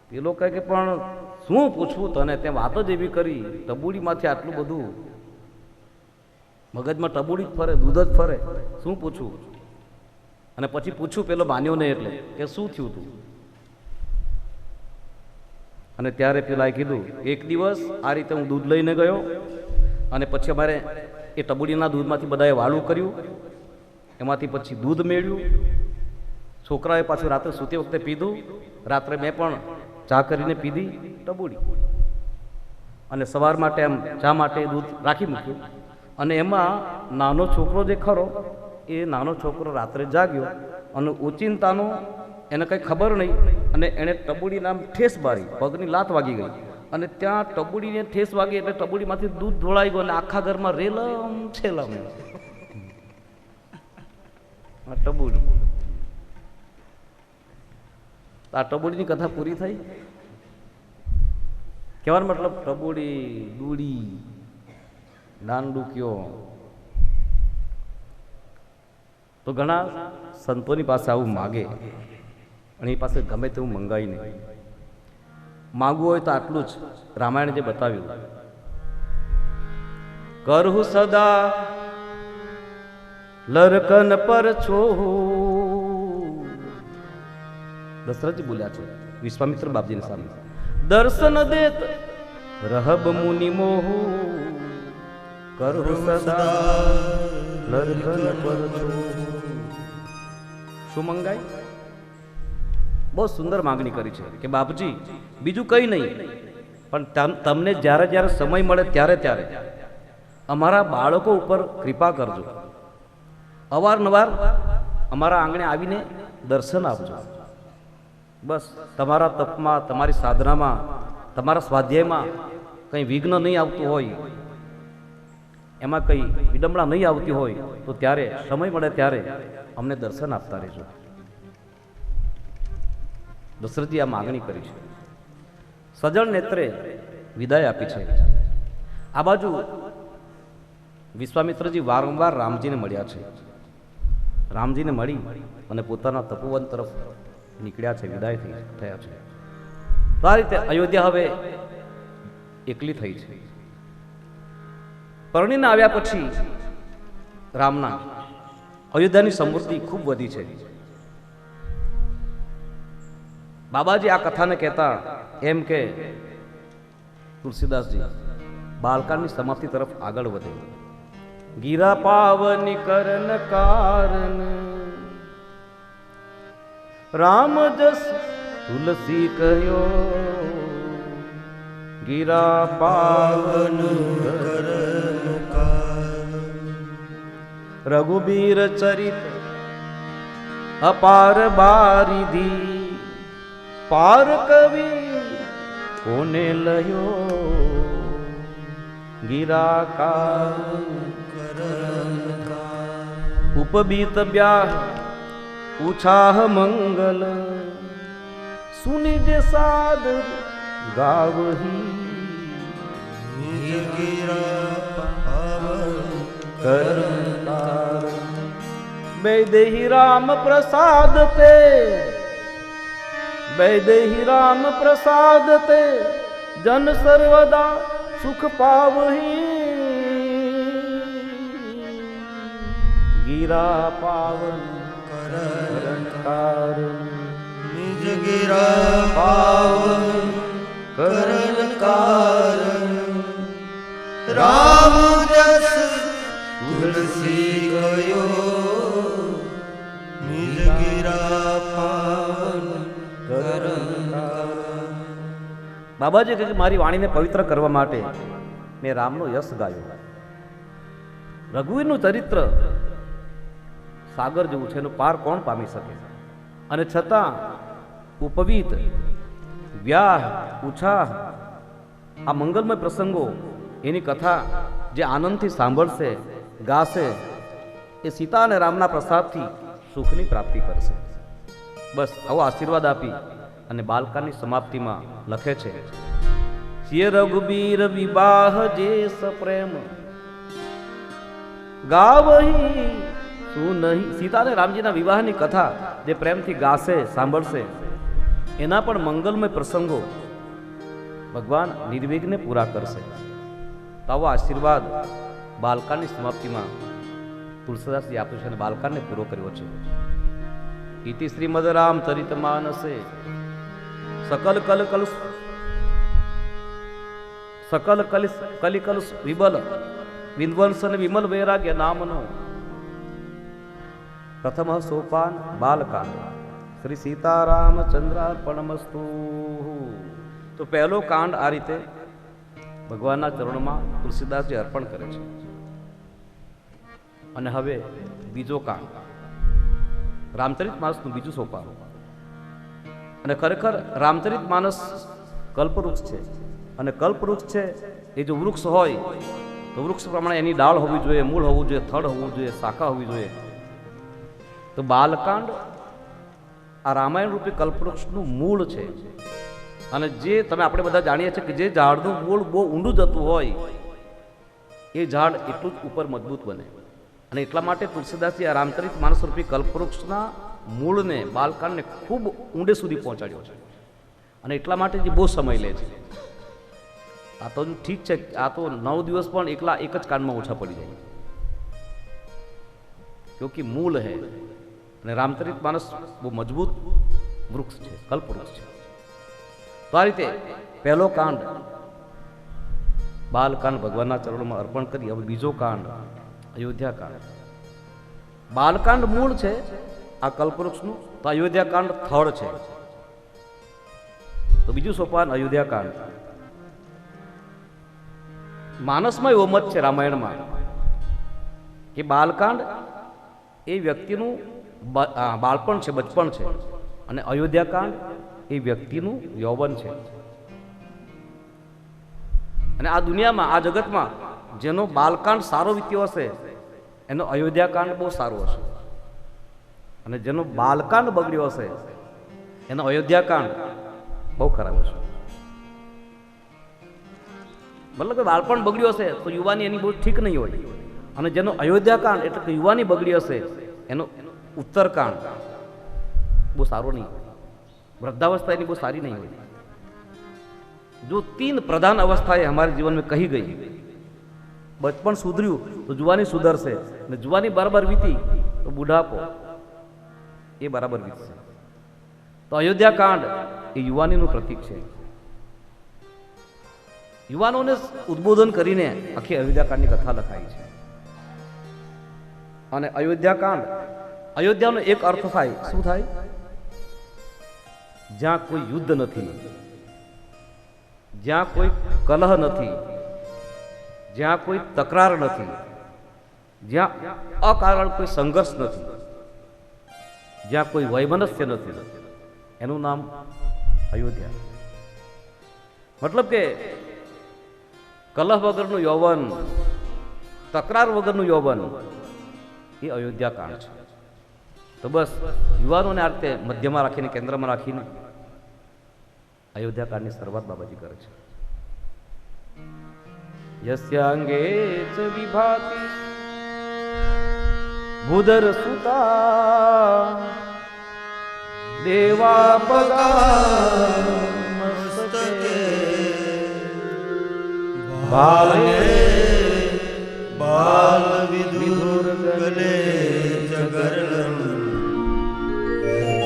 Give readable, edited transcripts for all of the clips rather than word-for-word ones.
પેલો કહે કે પણ શું પૂછવું તને, તે વાત જ એવી કરી, ટબુડીમાંથી આટલું બધું મગજમાં ટબુડી જ ફરે, દૂધ જ ફરે, શું પૂછવું? અને પછી પૂછ્યું, પેલો માન્યો નહીં એટલે કે શું થયું તું? અને ત્યારે પેલાએ કીધું, એક દિવસ આ રીતે હું દૂધ લઈને ગયો અને પછી અમારે એ ટબુડીના દૂધમાંથી બધાએ વાળું કર્યું, એમાંથી પછી દૂધ મેળ્યું, છોકરાએ પાછું રાત્રે સૂતી વખતે પીધું, રાત્રે મેં પણ ચા કરીને પીધી ટબુડી, અને સવાર માટે એમ ચા માટે દૂધ રાખી મૂક્યું. અને એમાં નાનો છોકરો જે ખરો, એ નાનો છોકરો રાત્રે જાગ્યો અને ઓચિંતાનો એને કંઈ ખબર નહીં, અને એણે ટબુડીને આમ ઠેસ મારી, પગની લાત વાગી ગઈ, અને ત્યાં ટબુડીને ઠેસ વાગી એટલે ટબુડીમાંથી દૂધ ઢોળાઈ ગયું અને આખા ઘરમાં રેલમ છેલમ. ટબુડી, આ ટબુડીની કથા પૂરી થઈ. કહેવાનો મતલબ ટબુડી, દૂડી, દાંડુ કયો, તો ઘણા સંતોની પાસે આવું માગે અને એ પાસે ગમે તેવું મંગાઈ નહીં. માગવું હોય તો આટલું જ રામાયણ જે બતાવ્યું, કરહુ સદા લરકન પર છો. દશરથજી બોલ્યા છે વિશ્વામિત્ર બાપજીની સામે, દર્શન દેત રહબ મુનિ મોહુ, કરહુ સદા લરકન પર છો. શું મંગાય? બહુ સુંદર માંગણી કરી છે કે બાપજી બીજું કંઈ નહીં, પણ તમને જ્યારે જ્યારે સમય મળે ત્યારે ત્યારે અમારા બાળકો ઉપર કૃપા કરજો, અવારનવાર અમારા આંગણે આવીને દર્શન આપજો. બસ તમારા તપમાં, તમારી સાધનામાં, તમારા સ્વાધ્યાયમાં કંઈ વિઘ્ન નહીં આવતું હોય, એમાં કંઈ વિડંબણા નહીં આવતી હોય તો ત્યારે સમય મળે ત્યારે અમને દર્શન આપતા રહેજો. દશરથજી આ માગણી કરી છે. સજળ નેત્રે વિદાય આપી છે. આ બાજુ વિશ્વામિત્રજી વારંવાર રામજીને મળ્યા છે. રામજીને મળી અને પોતાના તપોવન તરફ નીકળ્યા છે, વિદાય થયા છે. તો આ રીતે અયોધ્યા હવે એકલી થઈ છે. પરણીને આવ્યા પછી રામના અયોધ્યાની સમૃદ્ધિ ખૂબ વધી છે. બાબાજી આ કથાને કહેતા એમ કે તુલસીદાસજી બાલકાળની સમાપ્તિ તરફ આગળ વધે. ગીરા પાવની કરન કારણ રામ જસ તુલસી કહ્યો, ગીરા પાવન કરન કારણ રઘુબીર ચરિત અપાર બારિધી, પાર કવિ કોને લયો, ગીરા કાન ઉપબીત બ્યાહ ઉછાહ મંગલ, સુનિ જે સાદ ગાવહી, વૈદેહી રામ પ્રસાદ તે, વૈદેહી રામ પ્રસાદ તે, જન સર્વદા સુખ પાવહી, ગીરા પાવન કરણ કારણ, નિજ ગીરા પાવન કરણ કારણ, રામ જસ તુલસી ગયો, નિજ ગીરા પાવન કરણ કારણ. બાબાજી કહે મારી વાણીને પવિત્ર કરવા માટે મેં રામનો યશ ગાયો. રઘુવીરનું ચરિત્ર સાગર જેવું છે, એનું પાર કોણ પામી શકે? અને છતાં ઉપવીત, વ્યાહ, ઉછાહ, આ મંગલમય પ્રસંગો, એની કથા જે આનંદથી સાંભળશે, ગાશે, એ સીતા અને રામના પ્રસાદથી સુખની પ્રાપ્તિ કરશે. બસ આવો આશીર્વાદ આપી અને બાલકાની સમાપ્તિમાં લખે છે, સિય રઘુબીર વિવાહ જે સપ્રેમ ગાવહી શું નહીં. સીતા અને રામજીના વિવાહની કથા જે પ્રેમથી ગાશે, સાંભળશે, એના પણ મંગલમય પ્રસંગો ભગવાન નિર્વિઘ્ને પૂરા કરશે. તો આવો આશીર્વાદ બાલકાળની સમાપ્તિમાં તુલસીદાસજી આપ્યું છે અને બાલકાળને પૂરો કર્યો છે. ઇતિ શ્રીમદ રામચરિત માનસે સકલ કલિકલ વિબલ વિધ્વંસન વિમલ વૈરાગ્ય નામનો પ્રથમ સોપાન બાલકાંડ. શ્રી સીતારામચંદ્રાર્પણમસ્તુ. તો પહેલો કાંડ આ રીતે ભગવાનના ચરણોમાં તુલસીદાસજી અર્પણ કરે છે. અને હવે બીજો કાંડ રામચરિત માનસનું બીજું સોપાન. અને ખરેખર રામચરિત માનસ કલ્પવૃક્ષ છે. અને કલ્પવૃક્ષ છે એ જો વૃક્ષ હોય તો વૃક્ષ પ્રમાણે એની ડાળ હોવી જોઈએ, મૂળ હોવું જોઈએ, થડ હોવું જોઈએ, શાખા હોવી જોઈએ. તો બાલકાંડ આ રામાયણ રૂપી કલ્પવૃક્ષનું મૂળ છે. અને જે તમે આપણે બધા જાણીએ છીએ કે જે ઝાડનું મૂળ બહુ ઊંડું જતું હોય એ ઝાડ એટલું જ ઉપર મજબૂત બને. અને એટલા માટે તુલસીદાસજી આ રામચરિત માનસ રૂપી કલ્પવૃક્ષના મૂળને બાલકાંડને ખૂબ ઊંડે સુધી પહોંચાડ્યો છે. અને એટલા માટે જે બહુ સમય લે છે. આ તો ઠીક છે, આ તો 9 દિવસ પણ એકલા એક જ કાંડમાં ઓછા પડી જાય, ક્યોંકિ મૂળ હૈ. અને રામચરિત માનસ બહુ મજબૂત વૃક્ષ છે, કલ્પવૃક્ષ છે. તો આ રીતે પહેલો કાંડ બાલકાંડ ભગવાનના ચરણોમાં અર્પણ કરી. હવે બીજો કાંડ અયોધ્યાકાંડ. બાલકાંડ મૂળ છે આ કલ્પવૃક્ષનું, તો અયોધ્યાકાંડ થડ છે. તો બીજું સોપાન અયોધ્યાકાંડ. માનસમાં એવો મત છે રામાયણમાં કે બાલકાંડ એ વ્યક્તિનું બાળપણ છે, બચપણ છે. અને અયોધ્યાકાંડ એ વ્યક્તિનું યૌવન છે. અને આ દુનિયામાં, આ જગતમાં જેનો બાલકાંડ સારો વીત્યો હશે એનો અયોધ્યાકાંડ બહુ સારો હશે. અને જેનો બાલકાંડ બગડ્યો હશે એનો અયોધ્યાકાંડ બહુ ખરાબ હશે. મતલબ કે બાળપણ બગડ્યું હશે તો યુવાની એની બહુ ઠીક નહીં હોય. અને જેનો અયોધ્યાકાંડ એટલે કે યુવાની બગડી હશે એનો ઉત્તરકાંડ બહુ સારો નહીં હોય. વૃદ્ધાवस्था એની બહુ સારી નહીં હોય. જો 3 પ્રધાન અवस्थाएं हमारे जीवन में कही गई, बचपन सुधर्યું तो जुवानी सुधरશે, ને जुवानी बराबर વીતી તો બુઢાપો એ બરાબર વીતશે. તો અયોધ્યાકાંડ એ યુવાનીનું પ્રતીક છે. યુવાનોને ઉદ્બોધન કરીને આખી અયોધ્યાકાંડની કથા લખાઈ છે. અને અયોધ્યાકાંડ, અયોધ્યાનો એક અર્થ થાય, શું થાય? જ્યાં કોઈ યુદ્ધ નથી, જ્યાં કોઈ કલહ નથી, જ્યાં કોઈ તકરાર નથી, જ્યાં અકારણ કોઈ સંઘર્ષ નથી, જ્યાં કોઈ વૈમનસ્ય નથી, એનું નામ અયોધ્યા. મતલબ કે કલહ વગરનું યૌવન, તકરાર વગરનું યૌવન એ અયોધ્યાકાંડ છે. તો બસ યુવાનોને આ રીતે મધ્યમાં રાખીને, કેન્દ્રમાં રાખીને અયોધ્યાકાંડની શરૂઆત બાબાજી કરે છે. યસ્યાંગે ચ વિભાતિ ભૂધર સુતા દેવા પગામસ્તકે બાલે બાલ વિદુર ગલે જગરલમ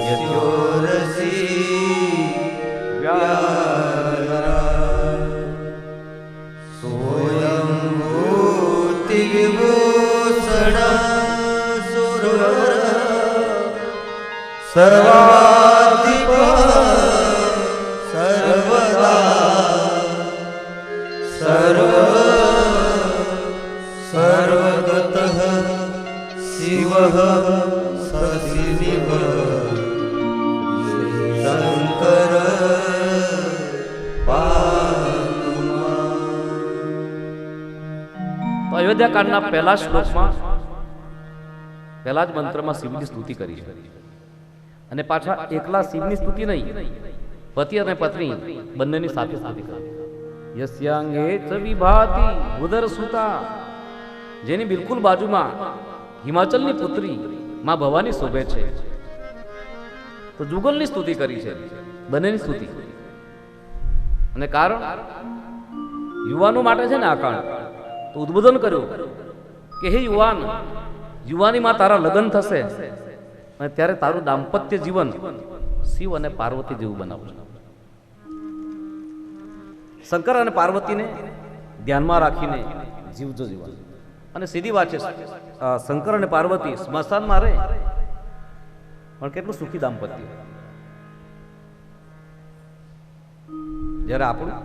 યત્યોરસી વ્યારા સોયં ભૂતિ વિભૂષણ સુરવર સર્વાધિપ સર્વગતઃ શિવઃ સદિનિભ શંકર તો અયોધ્યાકાંડના પહેલા શ્લોકમાં, પહેલા જ મંત્રમાં શિવની સ્તુતિ કરી છે. અને પાછા એકલા શિવની સ્તુતિ નહીં, પતિ અને પત્ની બંનેની સાથે સ્તુતિ કરી. યસ્યાંગે ચ વિભાતિ ભૂધર સુતા, જેની બિલકુલ બાજુમાં હિમાચલની પુત્રી માં ભવાની શોભે છે. તો જુગલની સ્તુતિ કરી છે. બંનેની સ્તુતિ. અને કારણ યુવાનો માટે છે ને આ કાળ તો ઉદ્બોધન કર્યું કે હે યુવાન, યુવાનીમાં તારા લગ્ન થશે અને ત્યારે તારું દાંપત્ય જીવન શિવ અને પાર્વતી જેવું બનાવજો. શંકર અને પાર્વતીને ધ્યાનમાં રાખીને જીવજો જીવન. અને સીધી વાત છે, શંકર અને પાર્વતી સ્મશાનમાં રહે પણ કેટલું સુખી દાંપત્ય. જ્યારે આપણું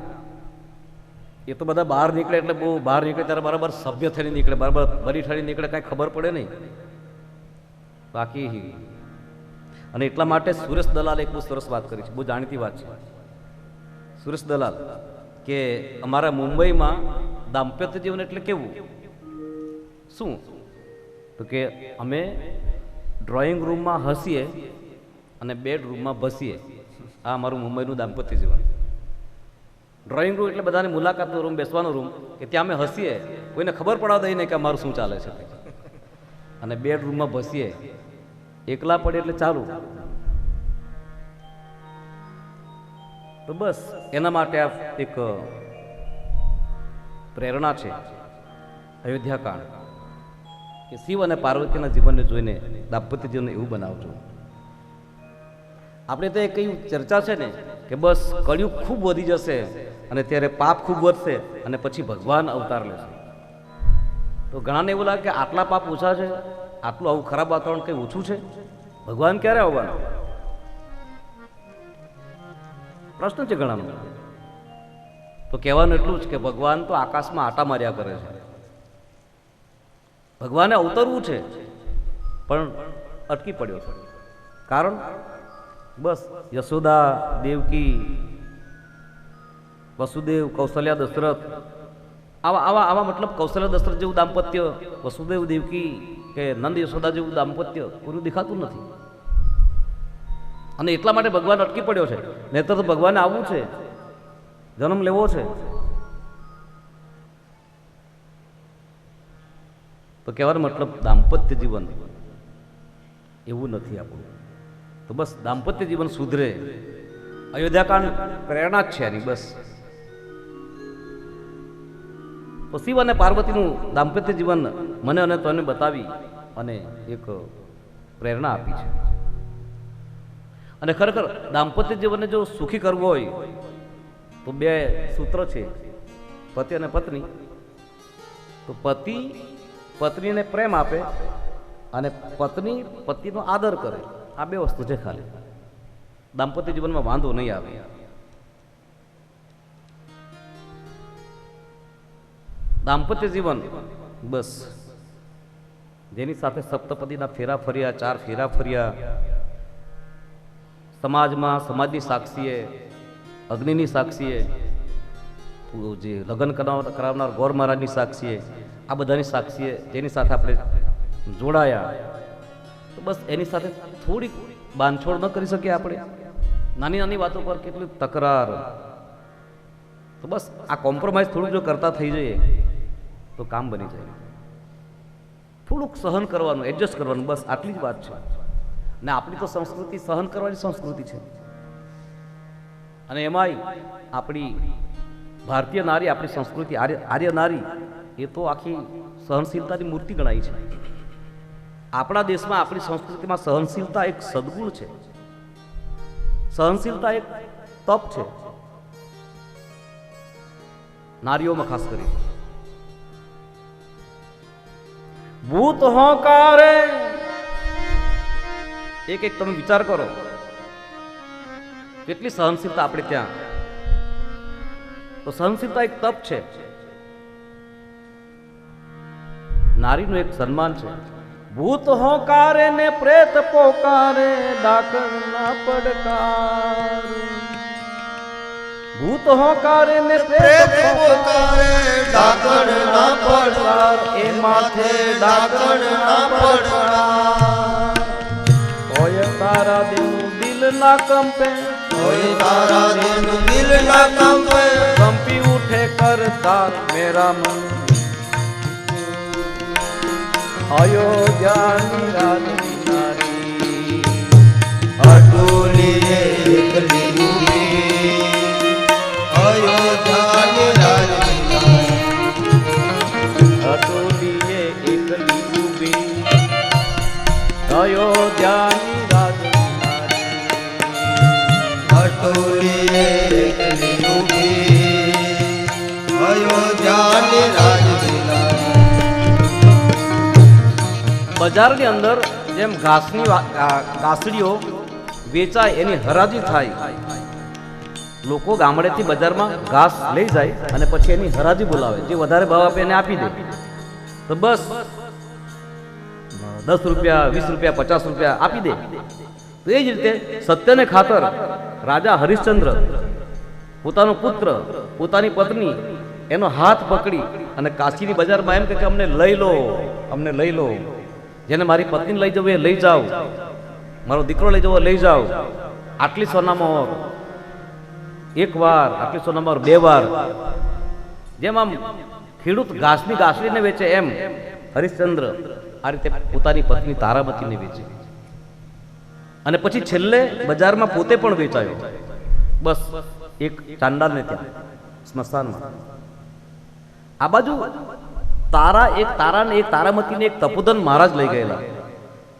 એ તો બધા બહાર નીકળે એટલે બહુ બહાર નીકળે ત્યારે બરાબર સભ્ય થઈને નીકળે, બરાબર બરી ઠરી નીકળે, કાંઈ ખબર પડે નહીં. બાકી અને એટલા માટે સુરેશ દલાલ એક બહુ સરસ વાત કરી છે, બહુ જાણીતી વાત છે. સુરેશ દલાલ કે અમારા મુંબઈમાં દાંપત્ય જીવન એટલે કેવું શું, તો કે અમે ડ્રોઈંગ રૂમમાં હસીએ અને બેડરૂમમાં ભસીએ. આ અમારું મુંબઈનું દાંપત્ય જીવન. ડ્રોઈંગ રૂમ એટલે બધાની મુલાકાતનો રૂમ, બેસવાનો રૂમ, કે ત્યાં અમે હસીએ, કોઈને ખબર પડાવ દઈએ નહીં કે અમારું શું ચાલે છે. અને બેડરૂમમાં ભસીએ, એકલા પડે એટલે ચાલુ. તો બસ એના માટે આ એક પ્રેરણા છે અયોધ્યાકાંડ, કે શિવ અને પાર્વતીના જીવનને જોઈને દાંપત્ય જીવનને એવું બનાવજો. આપણે તો એ કઈ ચર્ચા છે ને કે બસ કળિયુગ ખૂબ વધી જશે અને ત્યારે પાપ ખૂબ વધશે અને પછી ભગવાન અવતાર લેશે. તો ઘણાને એવું લાગે કે આટલા પાપ ઓછા છે, આટલું આવું ખરાબ વાતાવરણ કંઈ ઓછું છે, ભગવાન ક્યારે આવવાના? પ્રશ્ન છે ઘણાનો. તો કહેવાનું એટલું જ કે ભગવાન તો આકાશમાં આટા માર્યા કરે છે. ભગવાને અવતરવું છે પણ અટકી પડ્યો છે. કારણ બસ યશોદા, દેવકી, વસુદેવ, કૌશલ્યા, દશરથ, આવા આવા આવા મતલબ કૌશલ્ય દશરથ જેવું દાંપત્ય, વસુદેવ દેવકી કે નંદ યશોદા જેવું દાંપત્ય પૂરું દેખાતું નથી. અને એટલા માટે ભગવાન અટકી પડ્યો છે. નહીતર તો ભગવાને આવવું છે, જન્મ લેવો છે. તો કહેવાનો મતલબ દાંપત્ય જીવન એવું નથી આપણું. તો બસ દાંપત્ય જીવન સુધરે, અયોધ્યાકાંડ પ્રેરણા જ છે એની. બસ તો શિવ અને પાર્વતીનું દાંપત્ય જીવન મને અને તને બતાવી અને એક પ્રેરણા આપી છે. અને ખરેખર દાંપત્ય જીવનને જો સુખી કરવું હોય તો બે સૂત્ર છે, પતિ અને પત્ની. તો પતિ પત્નીને પ્રેમ આપે અને પત્ની પતિનો આદર કરે. આ બે વસ્તુ છે ખાલી. દાંપત્ય જીવનમાં વાંધો નહીં આવે. દાંપત્ય જીવન બસ જેની સાથે સપ્તપદીના ફેરા ફર્યા, 4 ફેરા ફર્યા, સમાજમાં સમાજની સાક્ષીએ, અગ્નિની સાક્ષીએ, જે લગ્ન કરાવનાર ગોર મહારાજની સાક્ષીએ, આ બધાની સાક્ષીએ જેની સાથે આપણે જોડાયા, તો બસ એની સાથે થોડીક બાંધછોડ ન કરી શકીએ આપણે? નાની નાની વાતો પર કેટલી તકરાર. તો બસ આ કોમ્પ્રોમાઇઝ થોડુંક જો કરતા થઈ જઈએ તો કામ બની જાય. થોડુંક સહન કરવાનું, એડજસ્ટ કરવાનું, બસ આટલી જ વાત છે. ને આપણી તો સંસ્કૃતિ સહન કરવાની સંસ્કૃતિ છે. અને એમાંય આપણી ભારતીય નારી, આપણી સંસ્કૃતિ આર્ય નારી, એ તો આખી સહનશીલતાની મૂર્તિ ગણાય છે. આપણા દેશમાં, આપણી સંસ્કૃતિમાં સહનશીલતા એક સદગુણ છે. સહનશીલતા એક તપ છે, નારીઓમાં ખાસ કરી. ભૂત હોકારે, એક એક તમે વિચાર કરો કેટલી સહનશીલતા આપણે ત્યાં. તો સહનશીલતા એક તપ છે, નારીનું એક સન્માન છે. ભૂત હોકારે ને પ્રેત પોકારે, ડાકણ ના પડકાર. ભૂત હોકારે ને પ્રેત પોકારે, ડાકણ ના પડકાર. એ માથે ડાકણ ના પડકાર. હોય તારા દેવનું દિલ ના કંપે, હોય તારા દેવનું દિલ ના કંપે, કંપી ઉઠે કરતા મેરા મન. અયોધ્યાની રાજની નારી, અટુલી એકલી બજારની અંદર જેમ ઘાસની ઘાસડીઓ વેચાય એની હરાજી થાય, લોકો ગામડેથી બજારમાં ઘાસ લઈ જાય અને પછી એની હરાજી બોલાવે, જે વધારે ભાવ આપે એને આપી દે. તો બસ 10 રૂપિયા, 20 રૂપિયા, 50 રૂપિયા આપી દે. તો એ જ રીતે સત્યને ખાતર રાજા હરિશ્ચંદ્ર પોતાનો પુત્ર, પોતાની પત્ની એનો હાથ પકડી અને કાશીની બજારમાં એમ કે અમને લઈ લો, અમને લઈ લો. જેને મારી પત્નીને લઈ જવું એ લઈ જાઓ, મારો દીકરો લઈ જવો લઈ જાઓ. આટલી સોનામાં એક વાર, આટલી સોનામાં 2 વાર. જેમ આમ ખેડૂત ઘાસની ઘાસડીને વેચે એમ હરિશ્ચંદ્ર આ રીતે પોતાની પત્ની તારામતીને વેચે. અને પછી છેલ્લે બજારમાં પોતે પણ વેચાયો. બસ એક ચાંડાલને ત્યાં સ્મશાનમાં. આ બાજુ તારાને એક તારામતીને એક તપોધન મહારાજ લઈ ગયેલા,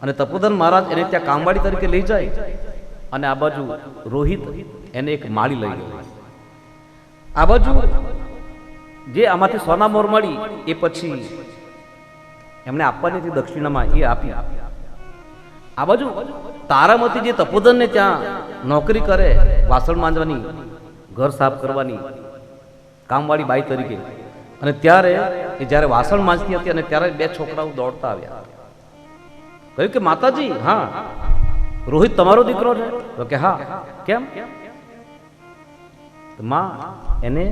અને તપોધન મહારાજ એને ત્યાં કામવાડી તરીકે લઈ જાય. અને આ બાજુ રોહિત એને એક માળી લઈ ગયો. આ બાજુ જે આમાંથી સોના મોર મળી એ પછી એમને આપવાની હતી દક્ષિણામાં, એ આપી. આ બાજુ તારામતી જે તપોધનને ત્યાં નોકરી કરે, વાસણ માંજવાની, ઘર સાફ કરવાની, કામવાળી બાઈ તરીકે. અને ત્યારે એ જ્યારે વાસણ માંજતી હતી અને ત્યારે 2 છોકરાઓ દોડતા આવ્યા. કહ્યું કે માતાજી, હા રોહિત તમારો દીકરો છે? તો કે હા. કેમ? માં એને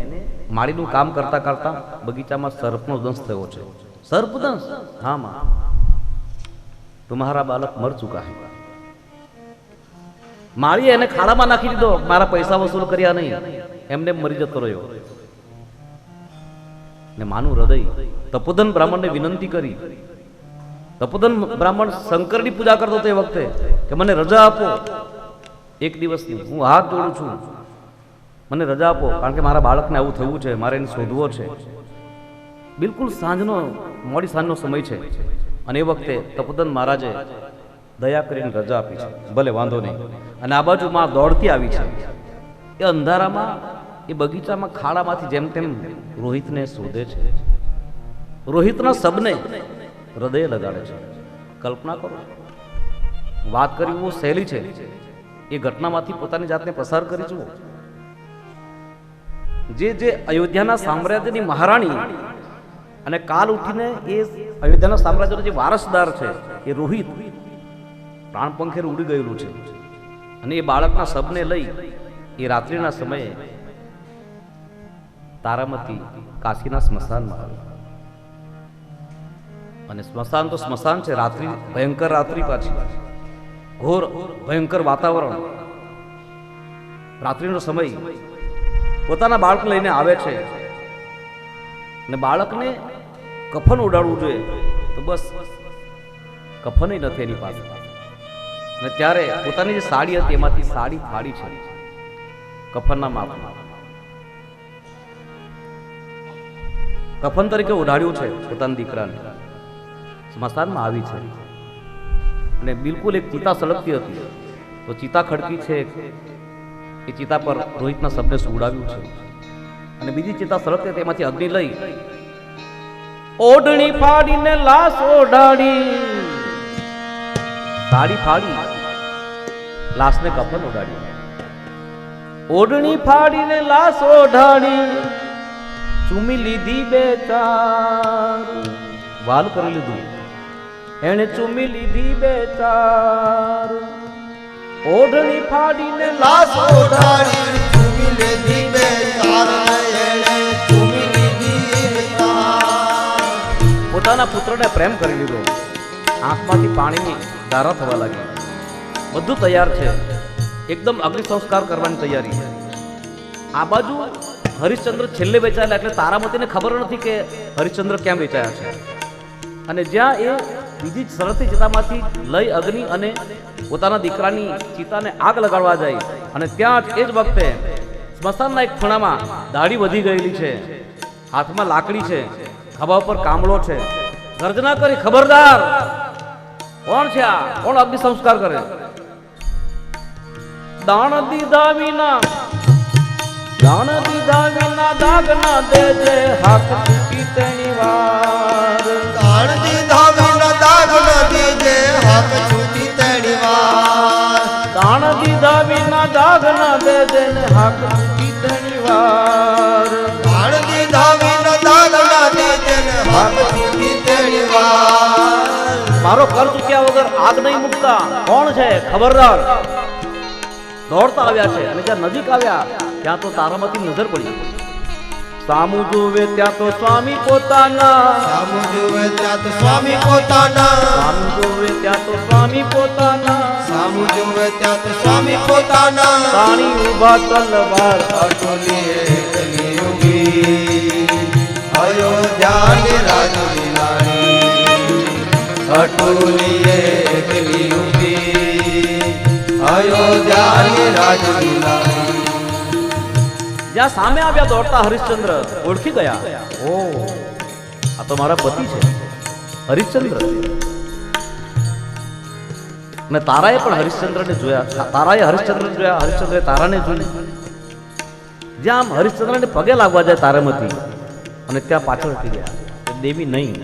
માળીનું કામ કરતા કરતા બગીચામાં સર્પનો દંશ થયો છે. સર્પદંશ? હા માં. તુમ્હારા બાલક મર ચુકા હૈ. માળીએ એને ખાડામાં નાખી દીધો, મારા પૈસા વસૂલ કર્યા નહીં, એમને મરી જતો રહ્યો. ને માનું હૃદય તપોધન બ્રાહ્મણને વિનંતી કરી. તપોધન બ્રાહ્મણ શંકરની પૂજા કરતો તે વખતે કે મને રજા આપો એક દિવસની, હું હાથ જોડું છું, મને રજા આપો, કારણ કે મારા બાળકને આવું થયું છે, મારે એને શોધવો છે. બિલકુલ મોડી સાંજનો સમય છે. અને એ વખતે તપોધન મહારાજે દયા કરીને રજા આપી છે. ભલે વાંધો નહીં. અને આ બાજુ માં દોડતી આવી છે. એ અંધારામાં એ બગીચામાં ખાડામાંથી જેમ તેમ રોહિતને શોધે છે. રોહિતના શબને હૃદય લગાડે છે. કલ્પના કરો, વાત કરવી બહુ સહેલી છે, એ ઘટનામાંથી પોતાની જાતને પસાર કરી જુઓ. જે અયોધ્યાના સામ્રાજ્યની મહારાણી અને કાલ ઉઠીને એ અયોધ્યાના સામ્રાજ્યનો જે વારસદાર છે એ રોહિત પ્રાણપંખેર ઉડી ગયેલું છે. અને એ બાળકના શબને લઈ એ રાત્રિના સમયે તારામતી કાશીના સ્મશાનમાં આવી. અને સ્મશાન તો સ્મશાન છે, રાત્રિ ભયંકર, રાત્રિ પાછી ઘોર ભયંકર વાતાવરણ. રાત્રિનો સમય પોતાના બાળક લઈને આવે છે. ને બાળકને કફન ઉડાડવું જોઈએ તો બસ કફન નથી એની પાસે. અને ત્યારે પોતાની જે સાડી હતી એમાંથી સાડી ફાડી છે કફનના માપમાં, કફન તરીકે ઉડાડ્યું છે પોતાના દીકરાને. સ્મશાનમાં આવી છે અને બિલકુલ એક ચિતા સળગતી હતી. તો ચિતા ખડકી છે, એ ચિતા પર રોહિતના શબને સુવડાવ્યું છે. અને બીજી ચિતા સળગતી હતી, એમાંથી અગ્નિ લઈ ઓઢણી ફાડીને લાશ ઓઢાડી, સાડી ફાડી લાશને કફન ઓઢાડી. ઓઢણી ફાડીને લાશ ઓઢાડી, ચૂમી લીધી 2 ચાર, વાલ કરી લીધું એને, ચૂમી લીધી 2 ચાર. ઓઢણી ફાડીને લાશ ઓઢાડી, ચૂમી લીધી 2 ચાર, એને ચૂમી લીધી 2 ચાર. પોતાના પુત્રને પ્રેમ કરી લીધો. આંખમાંથી પાણીની ધારા થવા લાગી. બધું તૈયાર છે, એકદમ અગ્નિ સંસ્કાર કરવાની તૈયારી છે. આ બાજુ હરિશ્ચંદ્ર છેલ્લે વેચાયેલા, એટલે તારામતીને ખબર નથી કે હરિશ્ચંદ્ર ક્યાં વેચાયા છે. અને જ્યાં એ બીજી સરસી ચિતામાંથી લઈ અગ્નિ અને પોતાના દીકરાની ચિતાને આગ લગાડવા જાય, અને ત્યાં એ જ વખતે સ્મશાનના એક ખૂણામાં દાઢી વધી ગયેલી છે, હાથમાં લાકડી છે, ખભા ઉપર કામળો છે. ગર્જના કરી, ખબરદાર, કોણ છે આ? કોણ અગ્નિ સંસ્કાર કરે? દાણ દીધા વિના દાગ ના દેજે, હાથ તૂટી તેની વાર. દાણ દીધા વિના દાગ ન દેજે, દેજે ને હાક કીધણી વાર બાણ દીધા વિના દાદના દેજે ને હાક કીધણી વાર મારો કર ચૂક્યા વગર આગ નહીં મુકતા કોણ છે ખબરદાર દોડતા આવ્યા છે અને જ્યાં નજીક આવ્યા ત્યાં તો તારામતી નજર પડી સામુ જોવે ત્યાં તો સ્વામી પોતાના સામુ જોવે ત્યાં તો સ્વામી પોતાના સામુ જોવે ત્યાં તો સ્વામી પોતાના સામુ જોવે ત્યાં તો સ્વામી પોતાના તાણી ઉભા તલવાર અટોલી એકલી ઉભી અયોધ્યાની રાજની રાણી અટોલી એકલી ઉભી અયોધ્યાની રાજની રાણી જ્યાં સામે આવ્યા દોડતા હરિશ્ચંદ્ર ઓળખી ગયા ઓ આ તો મારા પતિ છે હરિશ્ચંદ્ર અને તારાએ પણ હરિશ્ચંદ્રને જોયા તારાએ હરિશ્ચંદ્રને જોયા હરિશ્ચંદ્રએ તારાને જોઈ જ્યાં આમ હરિશ્ચંદ્રને પગે લાગવા જાય તારામતી અને ત્યાં પાછળ હટી ગયા દેવી નહીં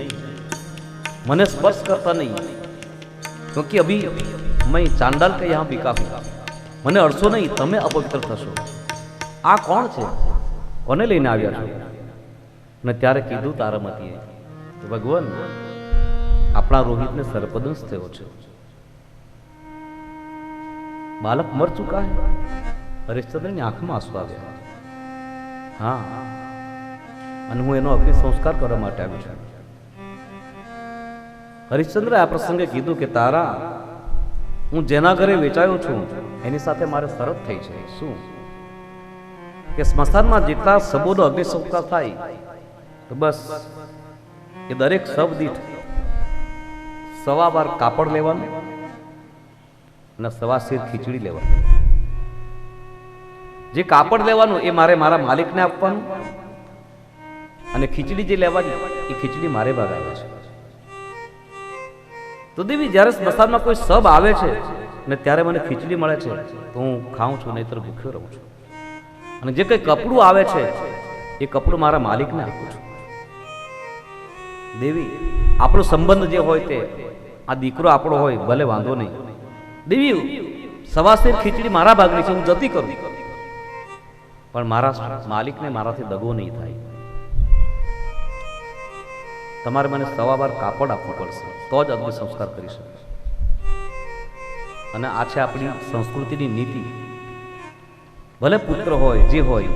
મને સ્પર્શ કરતા નહીં ક્યોંકि અભી मैं चांडाल के यहाँ बिका हूँ મને અડશો નહીં તમે અપવિત્ર થશો આ કોણ છે કોને લઈને આવ્યા છો ને ત્યારે કીધું તારામતીએ કે ભગવાન આપણા રોહિતને સર્પદંશ થયો છે બાલક મર ચુકા હે હરિશ્ચંદ્રની આંખમાં આંસુ આવ્યા હા અને હું એનો અગ્નિ સંસ્કાર કરવા માટે આવ્યો છું હરિશ્ચંદ્રે આ પ્રસંગે કીધું કે તારા હું જેના ઘરે વેચાયો છું એની સાથે મારે શરત થઈ છે શું કે સ્મશાનમાં જેટલા શબોનો અગ્નિ સંસ્કાર થાય તો બસ એ દરેક શબ દીઠ 1.25 વાર કાપડ લેવાનું અને 1.25 સેર ખીચડી લેવાની જે કાપડ લેવાનું એ મારે મારા માલિકને આપવાનું અને ખીચડી જે લેવાની એ ખીચડી મારે ભાગ આવે છે તો દેવી જ્યારે સ્મશાનમાં કોઈ શબ આવે છે ને ત્યારે મને ખીચડી મળે છે તો હું ખાઉં છું નહીતર ભૂખ્યો રહું છું અને જે કંઈ કપડું આવે છે એ કપડું મારા માલિકને આપું છું દેવી આપણો સંબંધ જે હોય તે આ દીકરો આપણો હોય ભલે વાંધો નહીં દેવી 1.25 સેર ખીચડી મારા ભાગની છે હું જતી કરું પણ મારા માલિકને મારાથી દગો નહીં થાય તમારે મને 1.25 વાર કાપડ આપવું પડશે તો જ અગ્નિ સંસ્કાર કરી શકીશ અને આ છે આપણી સંસ્કૃતિની નીતિ ભલે પુત્ર હોય જે હોય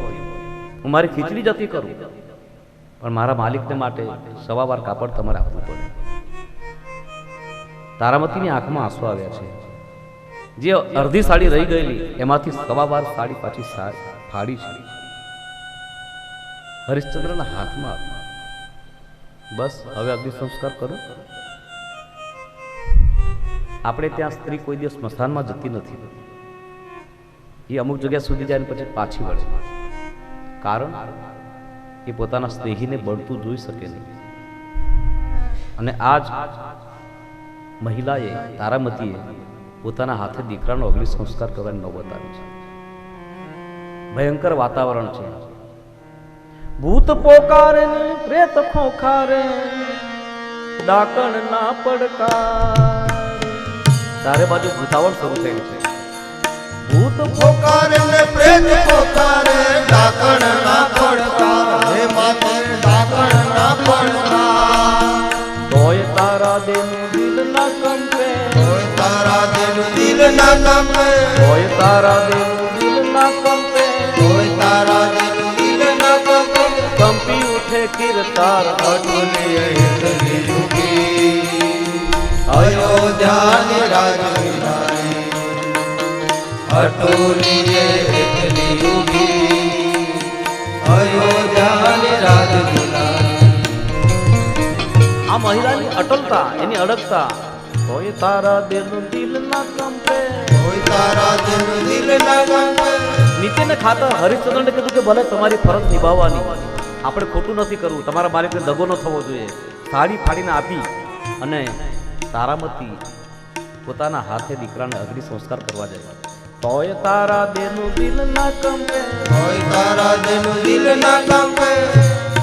હું મારી ખીચડી જતી કરું પણ મારા માલિકને માટે 1.25 વાર કાપડ તમારે આપવું પડે તારામતીની આંખમાં આંસુ આવ્યા છે જે અડધી સાડી રહી ગયેલી એમાંથી 1.25 વાર સાડી પાછી ફાડી છે હરિશ્ચંદ્રના હાથમાં બસ હવે અગ્નિ સંસ્કાર કરો આપણે ત્યાં સ્ત્રી કોઈ દિવસ સ્મશાનમાં જતી નથી એ અમુક જગ્યા સુધી જાય પછી પાછી વળે કારણ એ પોતાના સ્નેહીને બળતું જોઈ શકે નહીં અને આજ મહિલાએ તારામતીએ પોતાના હાથે દીકરાનો અગ્નિ સંસ્કાર કરવાની નોબત આવી છે ભયંકર વાતાવરણ છે ભૂત પોકારે ને પ્રેત ખોખારે ડાકણ ના પડકાર ચારે બાજુ ભૂતાવળ શરૂ થયેલું છે ભૂત પોકારે ને પ્રેત પોકારે ડાકણ ના પડકાર હે માતે ડાકણ ના પડકાર તોય તારા દેનું દિલ ના કંપે કોઈ તારા દેનું દિલ ના કંપે તોય તારા દેનું દિલ ના કંપે કોઈ તારા દેનું દિલ ના કંપે કંપી ઉઠે કીર્તાર અટુલી એકલી યુગી અયોધ્યાની રાજની રાણી અટુલી એકલી યુગી અયોધ્યાની રાજની રાણી આ મહિલાની અટલતા એની અડગતા તોય તારા દેનું દિલ ના કંપે કોઈ તારા દેનું દિલ ના કંપે નીતિને ખાતર હરિશ્ચંદ્રને કીધું કે ભલે તમારી ફરજ નિભાવવાની આપણે ખોટું નથી કરવું તમારા માલિકને દગો ન થવો જોઈએ સાડી ફાડીને આપી અને તારામતી પોતાના હાથે દીકરાને અગ્નિ સંસ્કાર કરવા જાય તોય તારા દેનું દિલ ના કંપે કોઈ તારા દેનું દિલ ના કંપે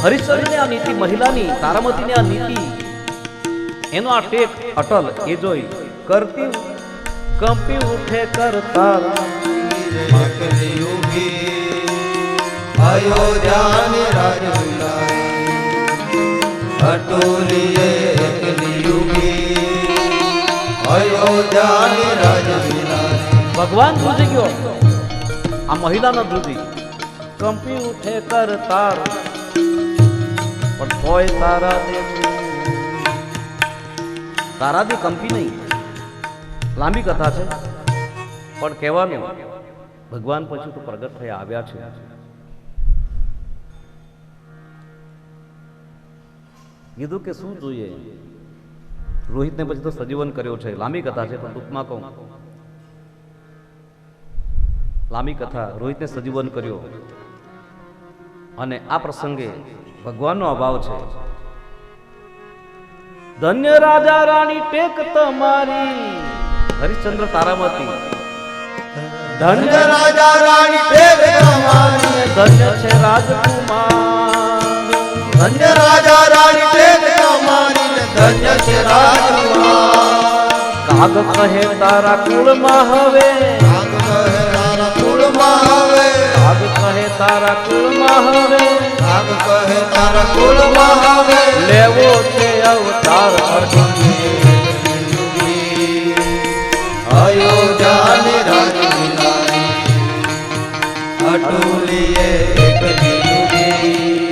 હરિશ્ચંદ્રની આ નીતિ મહિલાની તારામતીની આ નીતિ એનો આ ટેક અટલ એ જોઈ કરતી કંપી ઉઠે કરતાર એકલી ઊભી અયોધ્યાની રાજવિલાસ અટોલીએ એકલી ઊભી અયોધ્યાની રાજવિલાસ ભગવાન ધ્રુજી ગયો આ મહિલાનો ધ્રુજી કંપી ઉઠે કર તાર પણ તોય તારાથી કંપી નહીં. લાંબી કથા છે પણ કહેવાનું ભગવાન પછી તો પ્રગટ થયા આવ્યા છે. કીધું કે શું જોઈએ. રોહિતને પછી તો સજીવન કર્યો છે. લાંબી કથા છે પણ ટૂંકમાં કહું, લાંબી કથા. રોહિતને સજીવન કર્યો અને આ પ્રસંગે ભગવાનનો અભાવ છે. ધન્ય રાજા રાણી ટેક તમારી. હરિશ્ચંદ્ર તારામતી. ધન્ય રાજા રાણી ટેક તમારી ધન્ય છે રાજકુમાર. ધન્ય રાજા રાણી ટેક તમારી ધન્ય છે રાજકુમાર. કાગ કહે તારા કુળમાં હવે. કાગ કહે તારા કુળમાં હવે. કાગ કહે તારા કુળમાં હવે. કાગ કહે તારા કુળમાં હવે. લેવો છે અવતાર અયોધ્યાની રાજવિલાસ અટોલીએ એકલી ઊભી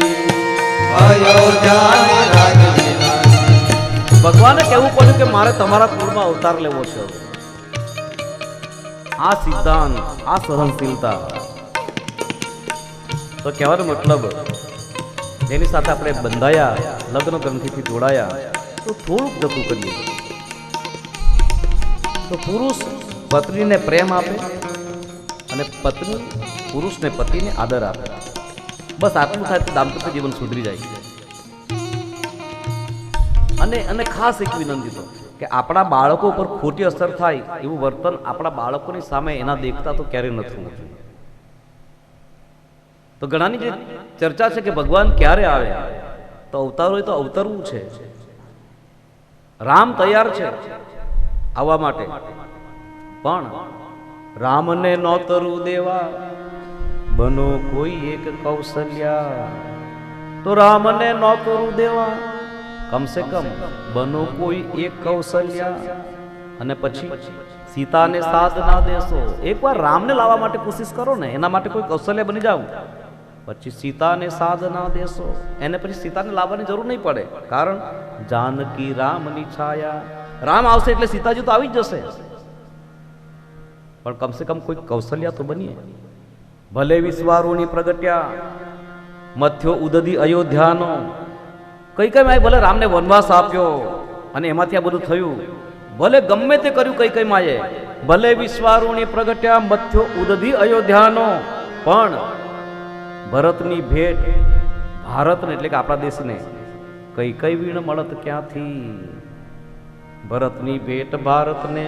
અયોધ્યાની રાજવિલાસ. ભગવાને કહેવું પડ્યું કે મારે તમારા કુળમાં અવતાર લેવો છે. આ સિદ્ધાંત, આ સહનશીલતા, તો કહેવાનો મતલબ જેની સાથે આપણે બંધાયા, લગ્ન ગ્રંથિથી જોડાયા, તો થોડુંક જતું કરીએ. તો પુરુષ પત્નીને પ્રેમ આપે અને પત્ની પુરુષને પતિને આદર આપે. બસ આટલું થાય તો દાંપત્ય જીવન સુધરી જાય. અને ખાસ એક વિનંતી તો કે આપણા બાળકો પર ખોટી અસર થાય એવું વર્તન આપણા બાળકોની સામે એના દેખતા તો ક્યારેય નથી થવું જોઈએ. તો ઘણાની જે ચર્ચા છે કે ભગવાન ક્યારે આવે, તો અવતાર હોય તો અવતરવું છે. રામ તૈયાર છે આવવા માટે, પણ રામને નોતરું દેવા બનો કોઈ એક કૌશલ્યા. તો રામને નોતરું દેવા કમસે કમ બનો કોઈ એક કૌશલ્યા. અને પછી સીતાને સાથ ના દેશો. એકવાર રામને લાવવા માટે કોશિશ કરો ને, એના માટે કોઈ કૌશલ્ય બની જાવ, પછી સીતાને સાથ ના દેશો. એને પછી સીતાને લાવવાની જરૂર નહીં પડે, કારણ જાનકી રામની છાયા. રામ આવશે એટલે સીતાજી તો આવી જ જશે, પણ કમસે કમ કોઈ કૌશલ્ય તો બનીએ. ભલે વિશ્વારુની પ્રગટ્યા મથ્યો ઉદદી અયોધ્યાનો. કઈ કઈ માએ ભલે રામને વનવાસ આપ્યો અને એમાંથી આ બધું થયું, ભલે ગમે તે કર્યું કઈ કઈ માએ, ભલે વિશ્વારુની પ્રગટ્યા મથ્યો ઉદદી અયોધ્યાનો, પણ ભરતની ભેટ ભારતને એટલે કે આપણા દેશને કઈ કઈ વીણ મળત ક્યાંથી. ભરતની ભેટ ભારતને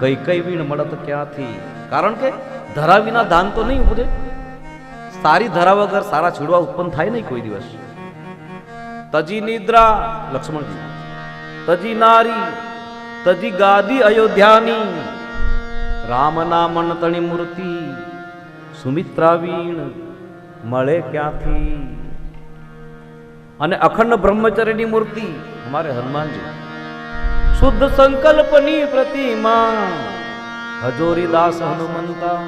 કઈ કઈ વીણ મળત ક્યાંથી. કારણ કે ધરા વિના ધાન તો નહીં ઉપજે. સારી ધરા વગર સારા છોડવા ઉત્પન્ન થાય નહીં કોઈ દિવસ. તજી નિદ્રા લક્ષ્મણજી, તજી નારી, તજી ગાદી અયોધ્યાની. રામના મનતણી મૂર્તિ સુમિત્રા વીણ મળે ક્યાંથી. અને અખંડ બ્રહ્મચર્યની મૂર્તિ અમારે હનુમાનજી. શુદ્ધ સંકલ્પની પ્રતિમા હજોરી દાસ હનુમંતા.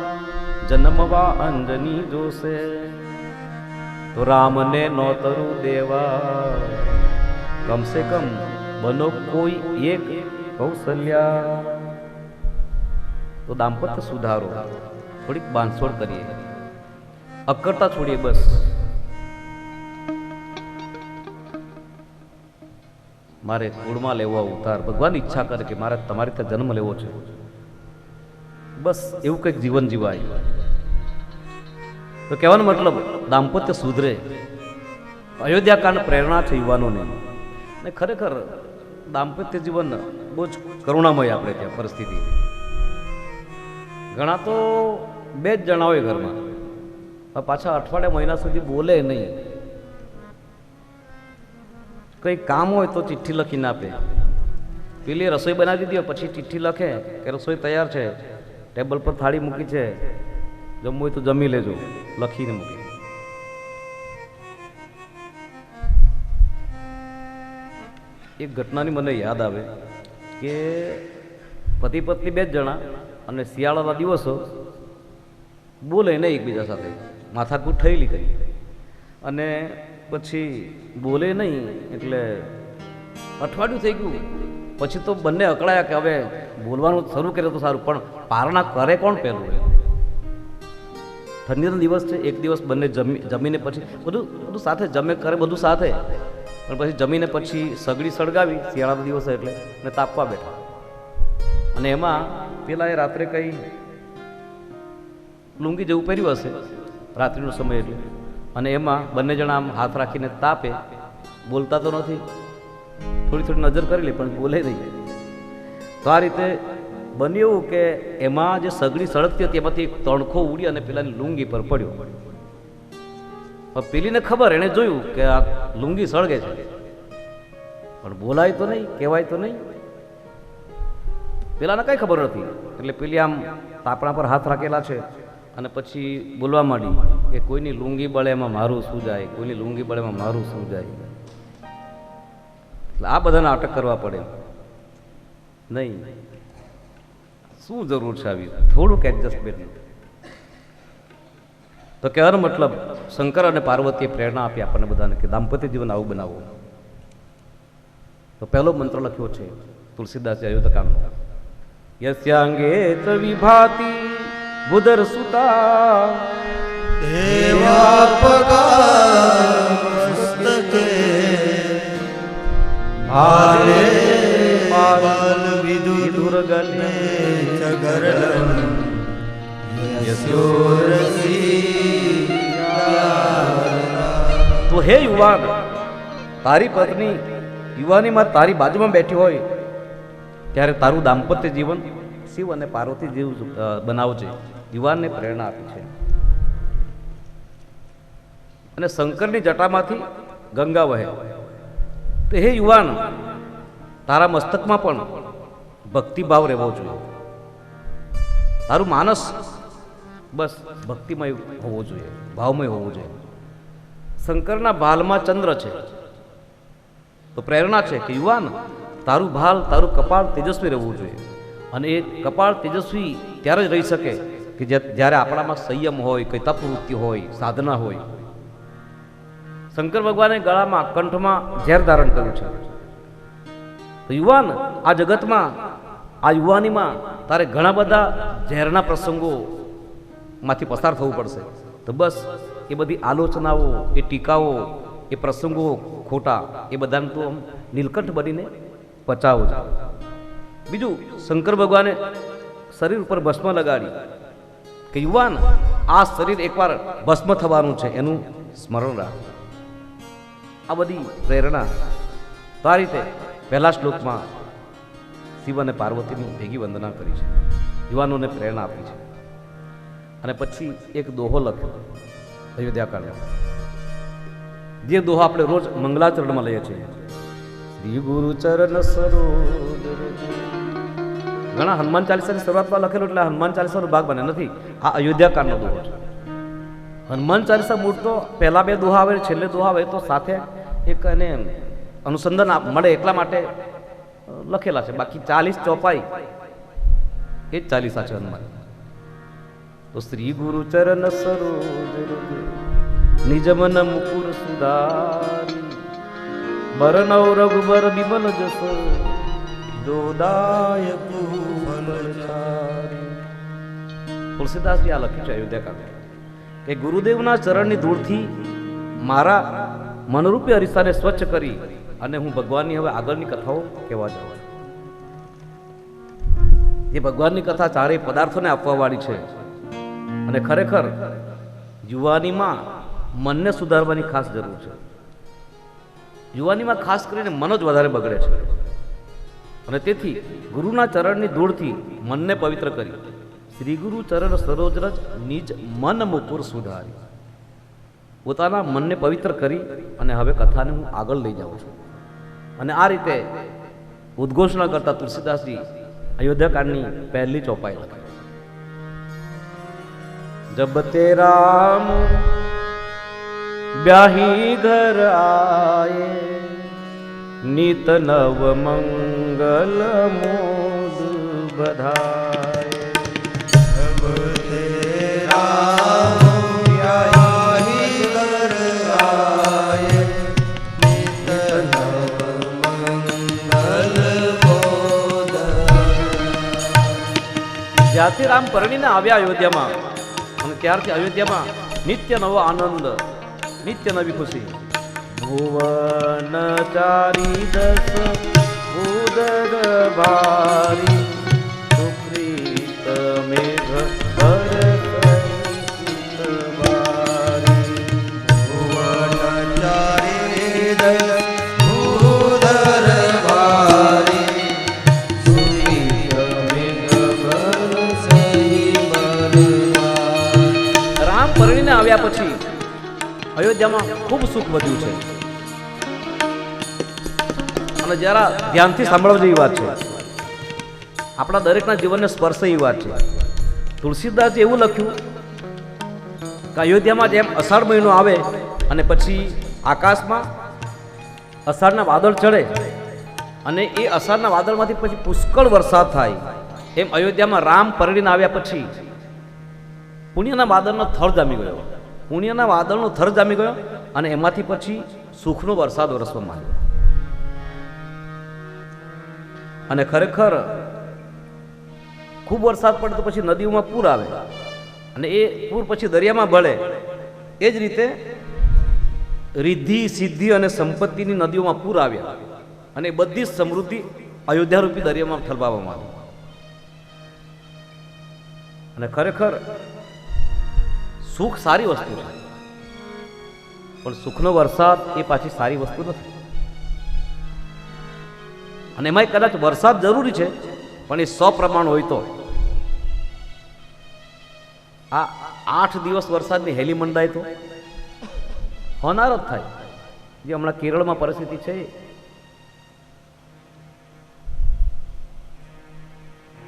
જન્મવા અંજની જોશે. તો રામને નોતરું દેવા કમસે કમ બનો કોઈ એક કૌશલ્યા. તો દાંપત્ય સુધારો, થોડીક બાંધછોડ કરીએ, અક્કડતા છોડીએ. બસ મારે કુળમાં લેવો અવતાર, ભગવાન ઈચ્છા કરે કે મારે તમારી ત્યાં જન્મ લેવો છે, બસ એવું કંઈક જીવન જીવાય. તો કહેવાનો મતલબ દાંપત્ય સુધરે. અયોધ્યાકાંડ પ્રેરણા છે યુવાનોને. ને ખરેખર દાંપત્ય જીવન બહુ જ કરુણામય. આપણે ત્યાં પરિસ્થિતિ ઘણા તો 2 જ જણા હોય ઘરમાં, પાછા અઠવાડિયા મહિના સુધી બોલે નહીં. કંઈ કામ હોય તો ચિઠ્ઠી લખીને આપે. પેલી રસોઈ બનાવી દીધી પછી ચિઠ્ઠી લખે કે રસોઈ તૈયાર છે, ટેબલ પર થાળી મૂકી છે, જમવું હોય તો જમી લેજો, લખીને મૂકી. એક ઘટનાની મને યાદ આવે કે પતિ પત્ની 2 જણા અને શિયાળાના દિવસો બોલે નહીં એકબીજા સાથે, માથાકૂટ થયેલી કરી અને પછી બોલે નહીં એટલે અઠવાડિયું થઈ ગયું. પછી તો બંને અકળાયા કે હવે બોલવાનું શરૂ કર્યું તો સારું, પણ પારણા કરે કોણ પહેલું? ઠંડીનો દિવસ છે, એક દિવસ બંને જમીને પછી બધું સાથે જમે કરે, બધું સાથે, પણ પછી જમીને પછી સગડી સળગાવી શિયાળાના દિવસે એટલે ને તાપવા બેઠા. અને એમાં પેલા એ રાત્રે કંઈ લુંગી જેવું પહેર્યું હશે રાત્રિનો સમય એટલે, અને એમાં બંને જણા આમ હાથ રાખીને તાપે, બોલતા તો નથી, થોડી નજર કરી લે પણ બોલે નહીં. તો આ રીતે બન્યું એવું કે એમાં જે સગડી સળગતી હતી એમાંથી એક તણખો ઉડી અને પેલાની લુંગી પર પડ્યો. પેલીને ખબર, એણે જોયું કે આ લુંગી સળગે છે, પણ બોલાય તો નહીં, કહેવાય તો નહીં. પેલાને કઈ ખબર નથી, એટલે પેલી આમ તાપણા પર હાથ રાખેલા છે અને પછી બોલવા માંડી કે કોઈની લુંગી બળે એમાં મારું શું જાય, કોઈની લુંગી બળે એમાં મારું શું જાય. એટલે આ બધાને અટક કરવા પડે નહીં. શું જરૂર છે આવી થોડુંક એડજસ્ટમેન્ટ? તો કહેવાનો મતલબ શંકર અને પાર્વતીએ પ્રેરણા આપી આપણને બધાને કે દાંપત્ય જીવન આવું બનાવો. તો પહેલો મંત્ર લખ્યો છે તુલસીદાસ અયોધ્યાકાંડનો, યસ્યાંગે ચ વિભાતિ બુધર સુતા દેવાપગામસ્તકે હારે પાલ વિદુરગલે ચગરલમ તો હે યુવાન, તારી પત્ની યુવાનીમાં તારી બાજુમાં બેઠી હોય ત્યારે તારું દાંપત્ય જીવન શિવ અને પાર્વતી જેવું બનાવજે. યુવાનને પ્રેરણા આપી છે. અને શંકરની જટામાંથી ગંગા વહે. તો હે યુવાન, તારા મસ્તકમાં પણ ભક્તિભાવ રહેવો જોઈએ. તારું માનસ બસ ભક્તિમય હોવો જોઈએ, ભાવમય હોવું જોઈએ. શંકરના ભાલમાં ચંદ્ર છે, તો પ્રેરણા છે કે યુવાન, તારું ભાલ, તારું કપાળ તેજસ્વી રહેવું જોઈએ. અને એ કપાળ તેજસ્વી ત્યારે જ રહી શકે કે જ્યારે આપણામાં સંયમ હોય, કઈ તપવૃત્તિ હોય, સાધના હોય. શંકર ભગવાને ગળામાં, કંઠમાં ઝેર ધારણ કર્યું છે. તો યુવાન, આ જગતમાં, આ યુવાનીમાં તારે ઘણા બધા ઝેરના પ્રસંગો માંથી પસાર થવું પડશે. તો બસ એ બધી આલોચનાઓ, એ ટીકાઓ, એ પ્રસંગો ખોટા, એ બધાને તો નીલકંઠ બનીને પચાવો છે. બીજું, શંકર ભગવાને શરીર ઉપર ભસ્મ લગાડી કે યુવાન, આ શરીર એકવાર ભસ્મ થવાનું છે, એનું સ્મરણ રાખ. આ બધી પ્રેરણા તો આ રીતે પહેલા શ્લોકમાં શિવ અને પાર્વતીની ભેગી વંદના કરી છે, યુવાનોને પ્રેરણા આપી છે. અને પછી એક દોહો લખ્યો અયોધ્યાકાંડમાં, જે દોહો આપણે રોજ મંગલાચરણમાં લઈએ છીએ, શ્રી ગુરુ ચરણ સરોજ. ઘણા હનુમાન ચાલીસાની શરૂઆતમાં લખેલો એટલે હનુમાન ચાલીસાનો ભાગ બને નથી, આ અયોધ્યાકાંડનો દોહો છે. હનુમાન ચાલીસા મૂળ તો પહેલા 2 દોહા આવે, છેલ્લે દોહા આવે, તો સાથે એક એને અનુસંધાન મળે એટલા માટે લખેલા છે. બાકી 40 ચોપાઈ એ જ ચાલીસા છે હનુમાન. તો શ્રી ગુરુ ચરણ સરોજ નિજ મન મુકુર સુધારી, બરનૌ રઘુબર બિમલ જસ દોદાયક ફલચારી. તુલસીદાસજી આ લખ્યું છે અયોધ્યાકાંડ કે ગુરુદેવના ચરણની ધૂળથી મારા મનરૂપી અરીસાને સ્વચ્છ કરી અને હું ભગવાનની હવે આગળની કથાઓ કહેવા જાઉં છું. એ ભગવાનની કથા ચારેય પદાર્થોને આપવાવાળી છે. અને ખરેખર યુવાનીમાં મનને સુધારવાની ખાસ જરૂર છે. યુવાનીમાં ખાસ કરીને મન જ વધારે બગડે છે. અને તેથી ગુરુના ચરણની ધૂળથી મનને પવિત્ર કરી, શ્રી ગુરુ ચરણ સરોજરજ નિજ મન મુકુર સુધારી, પોતાના મનને પવિત્ર કરી અને હવે કથાને હું આગળ લઈ જાઉં છું. અને આ રીતે ઉદ્ઘોષણા કરતા તુલસીદાસજી અયોધ્યાકાંડની પહેલી ચોપાઈ લખી, जब ते राम ब्याही घर आए, नित नव मंगल मोद बधाए। जब तेरा ब्याही घर आए, नित नव मंगल मोद। જ્યાંથી રામ પરણીને આવ્યા અયોધ્યામાં, અને ત્યારથી અયોધ્યામાં નિત્ય નવો આનંદ, નિત્ય નવી ખુશી. ભુવન ચારી દસ ઉદર ભારી, સુપ્રીત મેઘ ભરત બારી. ભુવન ચારી દસ ઉદર ભારી, સુપ્રીત મેઘ બરસઈ બરવારી. રામ પરણીને આવ્યા પછી અયોધ્યામાં ખૂબ સુખ વધ્યું છે. અને જરા ધ્યાનથી સાંભળવા જેવી વાત છે, આપણા દરેકના જીવનને સ્પર્શે એવી વાત છે. તુલસીદાસે એવું લખ્યું કે અયોધ્યામાં જેમ અષાઢ મહિનો આવે અને પછી આકાશમાં અષાઢના વાદળ ચડે અને એ અષાઢના વાદળમાંથી પછી પુષ્કળ વરસાદ થાય, એમ અયોધ્યામાં રામ પરણીને આવ્યા પછી પુણ્યના વાદળનો થર જામી ગયો. પુણ્યના વાદળનો થર જામી ગયો અને એમાંથી પછી સુખનો વરસાદ વરસવા માંડ્યો. અને ખરેખર ખૂબ વરસાદ પડે તો પછી નદીઓમાં પૂર આવે અને એ પૂર પછી દરિયામાં ભળે. એ જ રીતે રિદ્ધિ, સિદ્ધિ અને સંપત્તિની નદીઓમાં પૂર આવ્યા અને બધી જ સમૃદ્ધિ અયોધ્યારૂપી દરિયામાં ઠલવાવામાં આવી. અને ખરેખર સુખ સારી વસ્તુ છે, પણ સુખનો વરસાદ એ પાછી સારી વસ્તુ નથી. અને એમાંય કદાચ વરસાદ જરૂરી છે, પણ એ સપ્રમાણ હોય તો. આ 8 દિવસ વરસાદની હેલી મંડાય તો હોનાર જ થાય. જે હમણાં કેરળમાં પરિસ્થિતિ છે,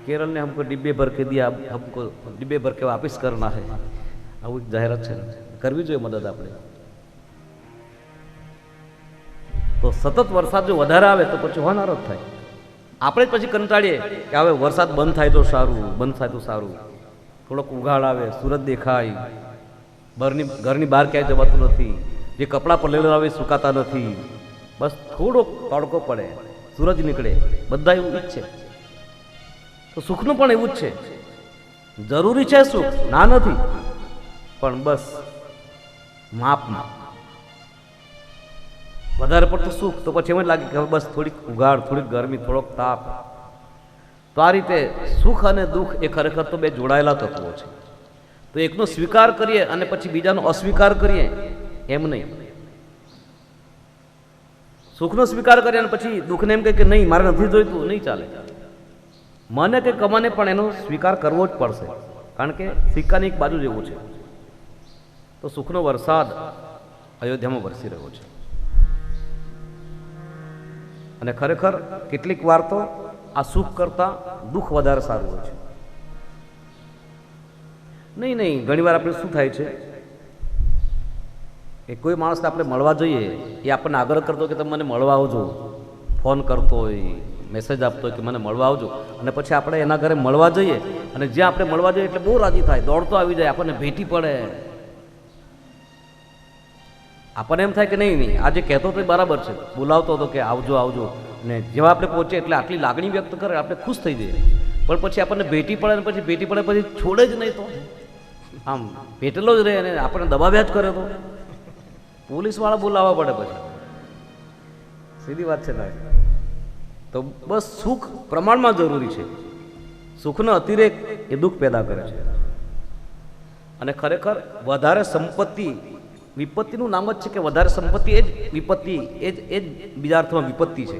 केरल ने हमको डिब्बे भर के दिया, हमको डिब्बे भर के वापस करना है. આવું જાહેરાત છે, કરવી જોઈએ મદદ આપણે. તો સતત વરસાદ જો વધારે આવે તો પછી હોનાર જ થાય. આપણે જ પછી કંટાળીએ કે હવે વરસાદ બંધ થાય તો સારું, બંધ થાય તો સારું. થોડોક ઉઘાડ આવે, સૂરજ દેખાય, ઘરની બહાર ક્યાંય જવાતું નથી, જે કપડાં પલેલા આવે સુકાતા નથી, બસ થોડોક તડકો પડે, સૂરજ નીકળે, બધા એવું ઈચ્છે. તો સુખનું પણ એવું જ છે. જરૂરી છે સુખ, ના નથી, પણ બસ માપમાં. વધારે પડતું સુખ તો પછી એમ જ લાગે કે બસ થોડીક ઉઘાડ, થોડીક ગરમી, થોડોક તાપ. તો આ રીતે સુખ અને દુઃખ એ ખરેખર તો બે જોડાયેલા તત્વો છે. તો એકનો સ્વીકાર કરીએ અને પછી બીજાનો અસ્વીકાર કરીએ એમ નહીં. સુખનો સ્વીકાર કરીએ અને પછી દુઃખને એમ કહે કે નહીં મારે નથી જોઈતું, નહીં ચાલે. મને કે કમાને પણ એનો સ્વીકાર કરવો જ પડશે, કારણ કે સિક્કાની એક બાજુ જેવું છે. તો સુખનો વરસાદ અયોધ્યામાં વરસી રહ્યો છે. અને ખરેખર કેટલીક વાર તો આ સુખ કરતાં દુઃખ વધારે સારું હોય છે. નહીં, ઘણી વાર આપણે શું થાય છે કે કોઈ માણસને આપણે મળવા જઈએ, એ આપણને આગ્રહ કરતો કે તમે મને મળવા આવજો, ફોન કરતો હોય, મેસેજ આપતો હોય કે મને મળવા આવજો, અને પછી આપણે એના ઘરે મળવા જઈએ અને જ્યાં આપણે મળવા જઈએ એટલે બહુ રાજી થાય, દોડતો આવી જાય, આપણને ભેટી પડે. આપણને એમ થાય કે નહીં આજે કહેતો તો બરાબર છે, બોલાવતો હતો કે આવજો આવજો, ને જેવા આપણે પહોંચે એટલે આટલી લાગણી વ્યક્ત કરે આપણે ખુશ થઈ જઈએ. પણ પછી આપણને ભેટી પડે ને પછી ભેટી પડે પછી છોડે જ નહીં, તો આમ ભેટેલો જ રહે અને આપણને દબાવ્યા જ કરે તો પોલીસવાળા બોલાવવા પડે પછી. સીધી વાત છે ને. તો બસ સુખ પ્રમાણમાં જરૂરી છે. સુખનો અતિરેક એ દુઃખ પેદા કરે છે. અને ખરેખર વધારે સંપત્તિ, વિપત્તિનું નામ જ છે કે વધારે સંપત્તિ એ જ વિપત્તિ, એ જ બીજા અર્થમાં વિપત્તિ છે.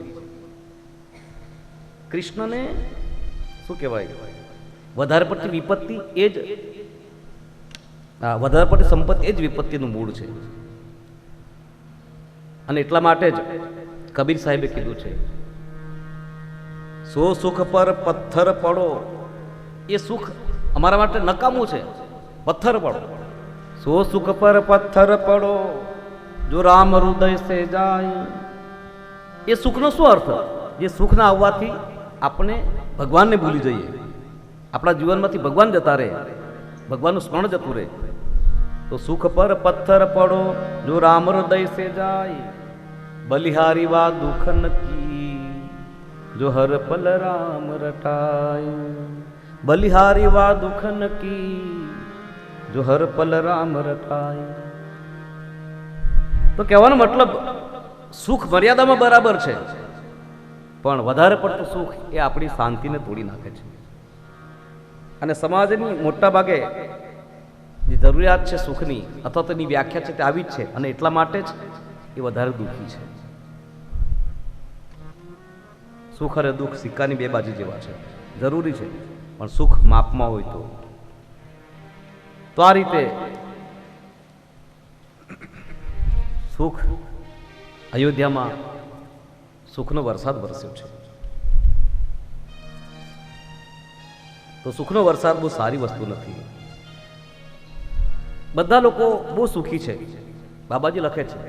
કૃષ્ણને શું કહેવાય, વધારે પડતી વિપત્તિ એ જ, વધારે પડતી સંપત્તિ એ જ વિપત્તિનું મૂળ છે. અને એટલા માટે જ કબીર સાહેબે કીધું છે, સો સુખ પર પથ્થર પડો. એ સુખ અમારા માટે નકામું છે, પથ્થર પડો, સો સુખ પર પથ્થર પડો જો રામ હૃદય સે જાય. એ સુખનો શું અર્થ? જે સુખ ના આવવાથી આપણે ભગવાનને ભૂલી જઈએ, આપણા જીવનમાંથી ભગવાન જતા રહે, ભગવાનનું સ્મરણ જતું રહે. તો સુખ પર પથ્થર પડો જો રામ હૃદય સે જાય, બલિહારી વા દુઃખ નકી જો હર પલ રામ રટાય. બલિહારી વા દુઃખ નકી જો હર પલ રામ રટાય. તો કહેવાનો મતલબ સુખ મર્યાદામાં બરાબર છે, પણ વધારે પડતું સુખ એ આપણી શાંતિને તોડી નાખે છે. અને સમાજની મોટા ભાગે જે જરૂરિયાત છે સુખની અથવા તો એની વ્યાખ્યા છે તે આવી જ છે, અને એટલા માટે જ એ વધારે દુઃખી છે. સુખ અને દુઃખ સિક્કાની બે બાજુ જેવા છે, જરૂરી છે, પણ સુખ માપમાં હોય તો આ રીતે સુખ અયોધ્યામાં સુખનો વરસાદ વરસ્યો છે. તો સુખનો વરસાદ બહુ સારી વસ્તુ નથી. બધા લોકો બહુ સુખી છે. બાબાજી લખે છે,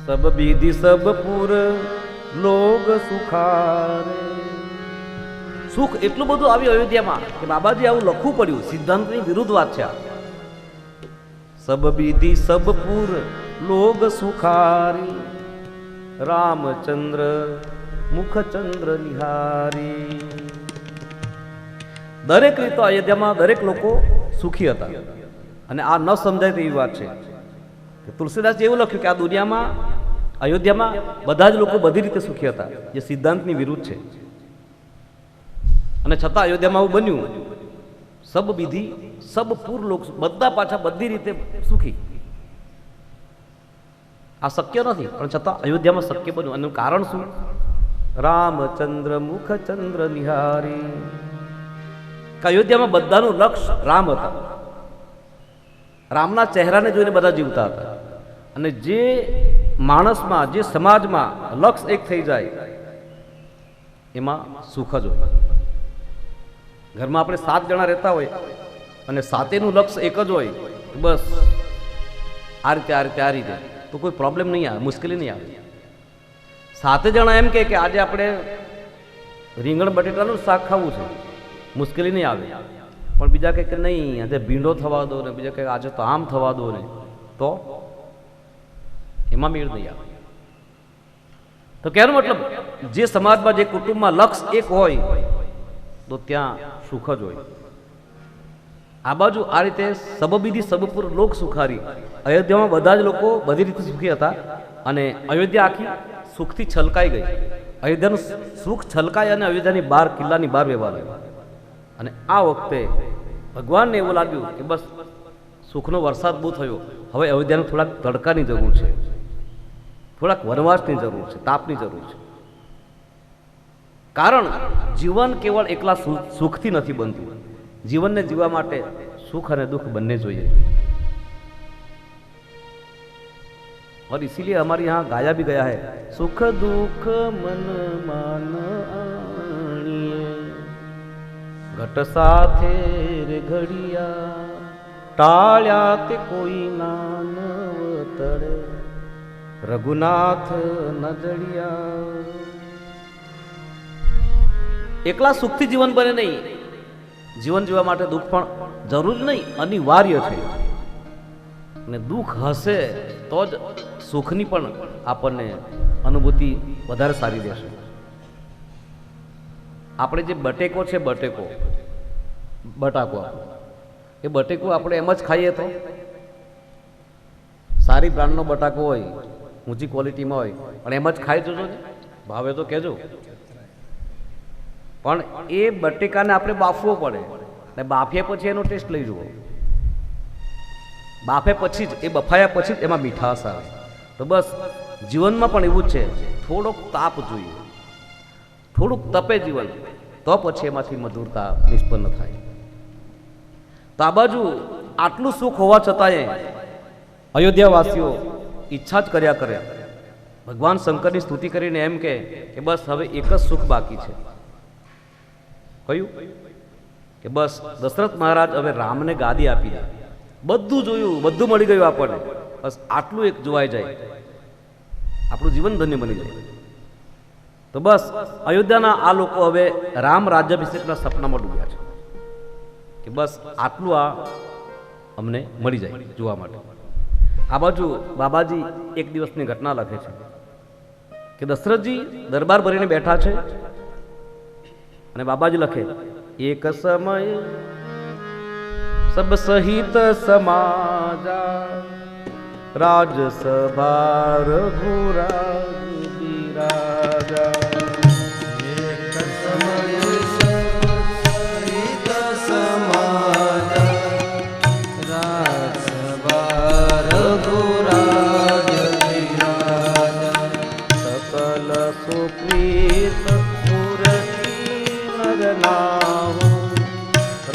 સબ બીધી સબ પુર લોગ સુખારે. સુખ એટલું બધું આવ્યું અયોધ્યામાં કે બાબાજી આવું લખવું પડ્યું. સિદ્ધાંતની વિરુદ્ધ વાત છે આ. સબ બીધી સબ પુર લોગ સુખારી, રામચંદ્ર મુખચંદ્ર નિહારી. દરેક રીતે અયોધ્યામાં દરેક લોકો સુખી હતા. અને આ ન સમજાય તેવી વાત છે કે તુલસીદાસજી એવું લખ્યું કે આ દુનિયામાં અયોધ્યામાં બધા જ લોકો બધી રીતે સુખી હતા, જે સિદ્ધાંતની વિરુદ્ધ છે. અને છતાં અયોધ્યામાં આવું બન્યું, સબ વિધિ સબ પૂર લોક, બધા પાછા બધી રીતે સુખી. આ શક્ય નથી, પણ છતાં અયોધ્યામાં શક્ય બન્યું. એનું કારણ શું? રામચંદ્ર મુખચંદ્ર નિહારી. કે અયોધ્યામાં બધાનું લક્ષ્ય રામ હતા. રામના ચહેરાને જોઈને બધા જીવતા હતા. અને જે માણસમાં, જે સમાજમાં લક્ષ્ય એક થઈ જાય એમાં સુખ જ હોય. ઘરમાં આપણે 7 જણા રહેતા હોય અને સાતેનું લક્ષ્ય એક જ હોય, બસ આ રીતે આ રીતે આ રીતે, તો કોઈ પ્રોબ્લેમ નહીં આવે, મુશ્કેલી નહીં આવે. 7 જણા એમ કે આજે આપણે રીંગણ બટેટાનું શાક ખાવું છે, મુશ્કેલી નહીં આવે. પણ બીજા કંઈક નહીં, આજે ભીંડો થવા દો ને, બીજા કંઈક આજે તો આમ થવા દો ને, તો એમાં મેળ નહીં આવે. તો કહેવાનો મતલબ જે સમાજમાં, જે કુટુંબમાં લક્ષ્ય એક હોય તો ત્યાં સુખ જ હોય. આ બાજુ આ રીતે સબબીધી સબપુર લોક સુખારી. અયોધ્યામાં બધા જ લોકો બધી રીતે સુખી હતા. અને અયોધ્યા આખી સુખથી છલકાઈ ગઈ. અયોધ્યાનું સુખ છલકાય અને અયોધ્યાની બહાર, કિલ્લાની બહાર વ્યવહાર આવ્યો. અને આ વખતે ભગવાનને એવું લાગ્યું કે બસ સુખનો વરસાદ બહુ થયો, હવે અયોધ્યાને થોડાક તડકાની જરૂર છે, થોડાક વનવાસની જરૂર છે, તાપની જરૂર છે. કારણ જીવન કેવળ એકલા સુખથી નથી બનતું. જીવનને જીવવા માટે સુખ અને દુઃખ બંને જોઈએ. और इसीलिए हमारे यहाँ गाया भी गया है, सुख दुख मन मान आनिए, घट साथे रे घड़िया टाळ्या ते कोई नान तड़े, रघुनाथ नजड़िया. એકલા સુખથી જીવન બને નહીં. જીવન જીવવા માટે દુઃખ પણ જરૂરી નહીં, અનિવાર્ય છે. અને દુઃખ હશે તો જ સુખની પણ આપણને અનુભૂતિ વધારે સારી રહેશે. આપણે જે બટેકો છે, બટાકો, એ બટેકો આપણે એમ જ ખાઈએ તો સારી બ્રાન્ડનો બટાકો હોય, ઊંચી ક્વોલિટીમાં હોય, પણ એમ જ ખાઈ જજો ને, ભાવે તો કહેજો. પણ એ બટેકાને આપણે બાફવો પડે, અને બાફ્યા પછી એનો ટેસ્ટ લઈ જુઓ. બાફે પછી જ, એ બફાયા પછી જ એમાં મીઠાશ આવે. તો બસ જીવનમાં પણ એવું જ છે, થોડોક તાપ જોઈએ, થોડુંક તપે જીવન, તો પછી એમાંથી મધુરતા નિષ્પન્ન થાય. તો આ બાજુ આટલું સુખ હોવા છતાંય અયોધ્યાવાસીઓ ઈચ્છા જ કર્યા કરે. ભગવાન શંકરની સ્તુતિ કરીને એમ કે બસ હવે એક જ સુખ બાકી છે. કયું? કે બસ દશરથ મહારાજ હવે રામને ગાદી આપી દે. બધું જોયું, બધું મળી ગયું આપણને, બસ આટલું એક જોવાઈ જાય, આપણું જીવન ધન્ય બની જાય. તો બસ અયોધ્યાના આ લોકો હવે રામ રાજ્યાભિષેકના સપનામાં ડૂબ્યા છે કે બસ આટલું આ અમને મળી જાય જોવા માટે. આ બાજુ બાબાજી એક દિવસની ઘટના લખે છે કે દશરથજી દરબાર ભરીને બેઠા છે અને બાબાજી લખે, એક સમય સબ સહિત સમાજા રાજસભા રઘુરાજ બિરાજા. એક સમય સહિત સમાજા રાજસભા રઘુરાજ બિરાજા. સકલ સુપ્રીત મૂર્તિ નરનાહુ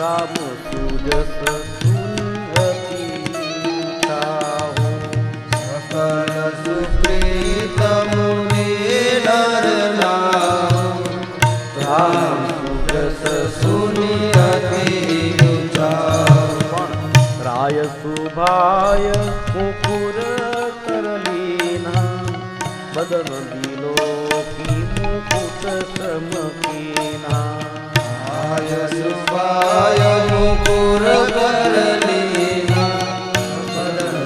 રામ સુજસ સુનતી ચાહુ. સકલ સુપ્રીત મુનિ નર નામ રામ સુજસ સુની અતિ ઊંચા. રાય સુભાય મુકુર કરલીના બદન દિલો કી મુકુટ સમકીના. આય સુપાય મુકુર કરલીના બદન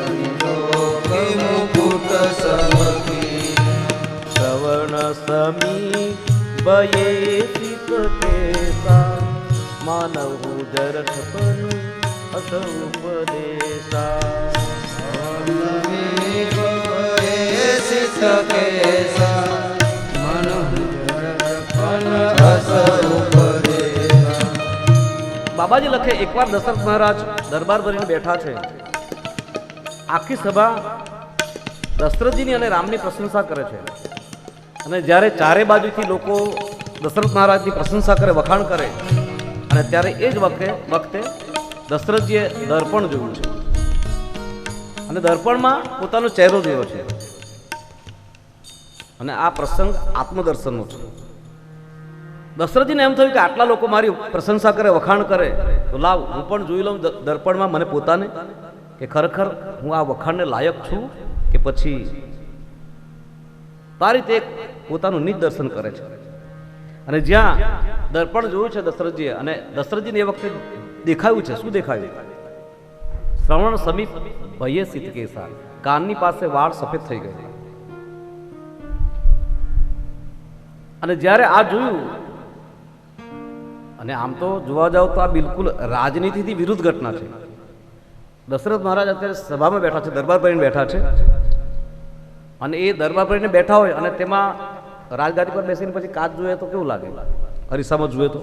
લોકે મુકુટ સમકી. શ્રવણ સમી બયે સિત કેસા માનવ જરઠ પનુ અસ ઉપદેશા. બાબાજી લખે, એકવાર દશરથ મહારાજ દરબાર ભરીને બેઠા છે. આખી સભા દશરથજીની અને રામની પ્રશંસા કરે છે અને જ્યારે ચારે બાજુથી લોકો દશરથ મહારાજની પ્રશંસા કરે, વખાણ કરે, અને ત્યારે એ જ વખતે દશરથજીએ દર્પણ જોયું છે અને દર્પણમાં પોતાનો ચહેરો જોયો છે અને આ પ્રસંગ આત્મદર્શનનો છે. દશરથજીને એમ થયું કે આટલા લોકો મારી પ્રશંસા કરે, વખાણ કરે, તો લાવ હું પણ જોઈ લઉં દર્પણમાં મને પોતાને, કે ખરેખર હું આ વખાણને લાયક છું કે પછી. આ રીતે એક પોતાનું નિજ દર્શન કરે છે અને જ્યાં દર્પણ જોયું છે દશરથજીએ, અને દશરથજીને એ વખતે દેખાયું છે. શું દેખાયું? શ્રવણ સમીપ ભયે સિત કેસા, કાનની પાસે વાળ સફેદ થઈ ગઈ. અને જ્યારે આ જોયું, અને આમ તો જોવા જાવ તો આ બિલકુલ રાજનીતિથી વિરુદ્ધ ઘટના છે. દશરથ મહારાજ અત્યારે સભામાં બેઠા છે, દરબાર ભરીને બેઠા છે, અને એ દરબાર ભરીને બેઠા હોય અને તેમાં રાજગાદી પર બેસીને પછી કાચ જોઈએ તો કેવું લાગે? અરીસામાં જોઈએ તો.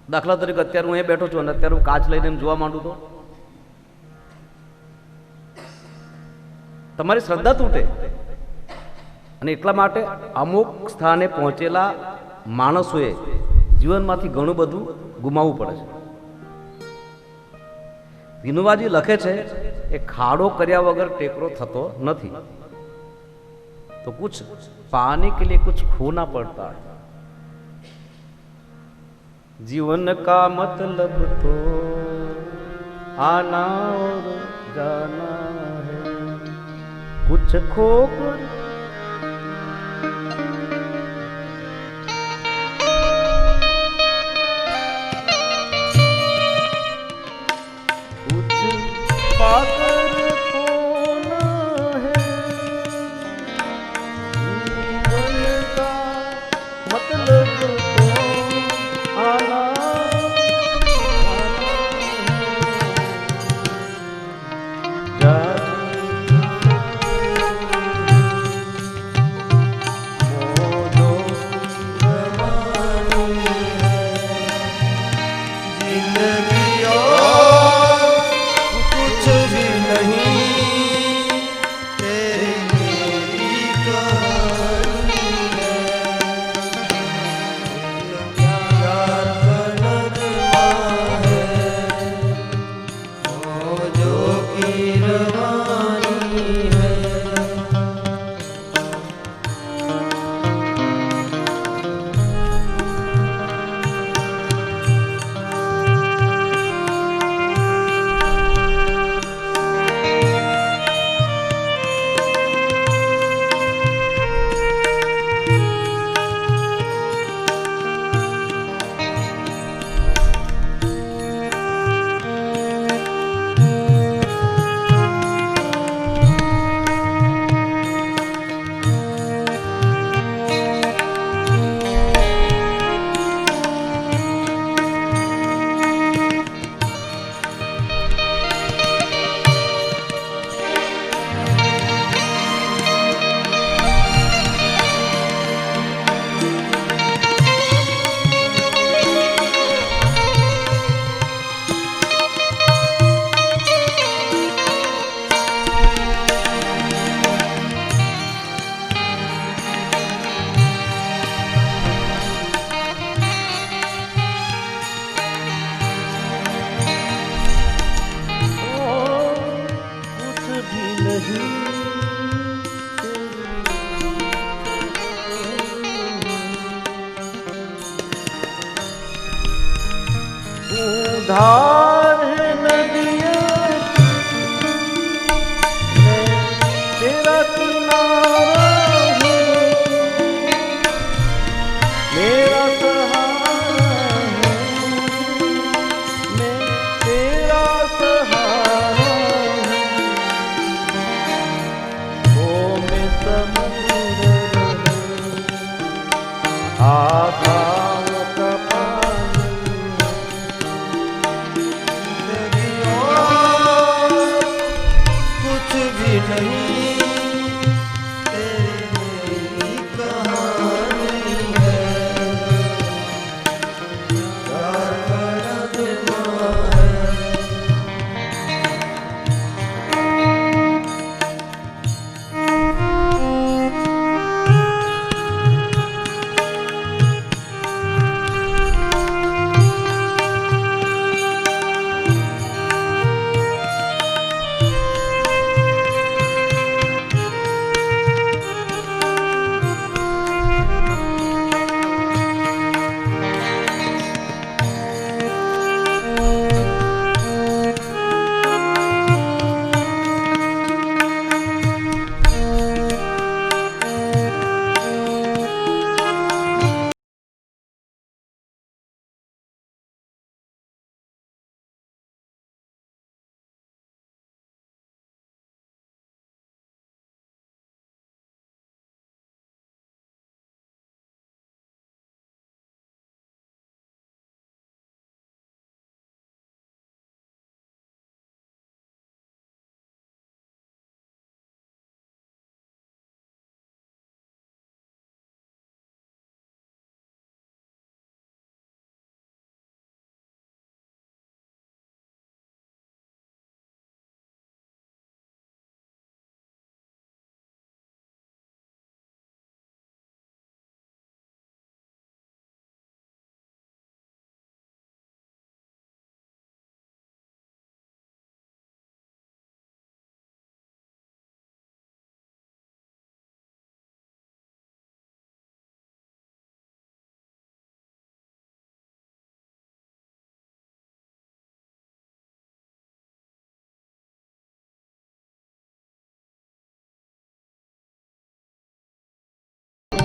દાખલા તરીકે અત્યારે હું એ બેઠો છું અને અત્યારે હું કાચ લઈને જોવા માંડું તો તમારી શ્રદ્ધા તૂટે. અને એટલા માટે અમુક સ્થાને પહોંચેલા માણસોએ જીવનમાંથી ઘણું બધું ગુમાવવું પડે છે. વિનોબાજી લખે છે કે ખાડો કર્યા વગર ટેકરો થતો નથી. તો કુછ પાને કે લીએ કુછ ખોના પડતા है. जीवन का मतलब तो आना और जाना है, कुछ खोकर कुछ पाकर खोना है. जीवन का मतलब तो आना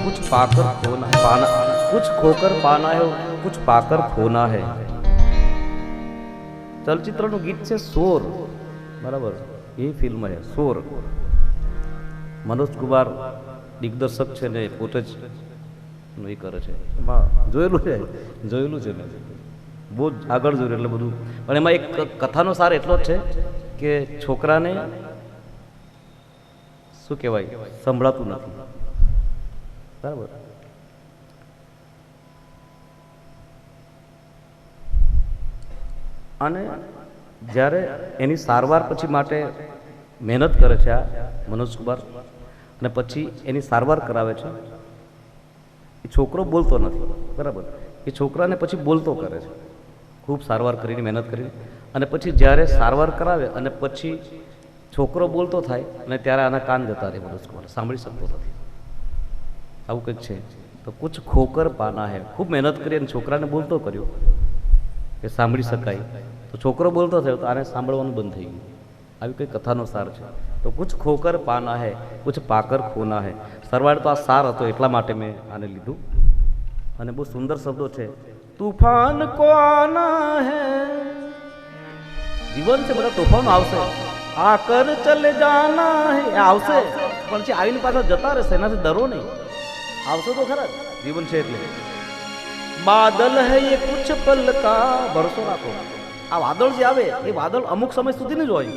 कुछ पाकर खोना पाना, कुछ खोकर पाना है, कुछ पाकर खोना है. ચલચિત્રનું ગીત છે સોર, બરાબર, એ ફિલ્મ છે સોર. મનોજ કુમાર દિગ્દર્શક છે ને પોતે જ એ કરે છે. એમાં જોયેલું છે મેં બહુ જ આગળ જોયું એટલે બધું. પણ એમાં એક કથાનો સાર એટલો જ છે કે છોકરાને શું કહેવાય સંભળાતું નથી, બરાબર. અને જ્યારે એની સારવાર પછી માટે મહેનત કરે છે આ મનોજ કુમાર, અને પછી એની સારવાર કરાવે છે. એ છોકરો બોલતો નથી, બરાબર. એ છોકરાને પછી બોલતો કરે છે, ખૂબ સારવાર કરીને મહેનત કરીને. અને પછી જ્યારે સારવાર કરાવે અને પછી છોકરો બોલતો થાય અને ત્યારે આના કાન જતા રહે, મનોજ કુમાર સાંભળી શકતો નથી. આવું કંઈક છે. તો કુછ ખોકર પાના હે, ખૂબ મહેનત કરી અને છોકરાને બોલતો કર્યો કે સાંભળી શકાય. તો છોકરો બોલતો થયો તો આને સાંભળવાનું બંધ થઈ ગયું. આવી કઈ કથાનો સાર છે. તો કુછ ખોકર પાના હે, કુછ પાકર ખોના હે. સરવાળે તો આ સાર હતો એટલા માટે મેં આને લીધું. અને બહુ સુંદર શબ્દો છે. તૂફાન કો આના હે, જીવન છે, બધા તોફાનો આવશે. આકર ચલે જાના હે, આવશે પણ છે આવીને પાછા જતા રહેશે, એનાથી ડરો નહીં. આવશે તો ખરા, જીવન છે એટલે. બાદલ હૈ ये कुछ पल का, ભરોસો રાખો. આ વાદળ જે આવે એ વાદળ અમુક સમય સુધી જ હોય.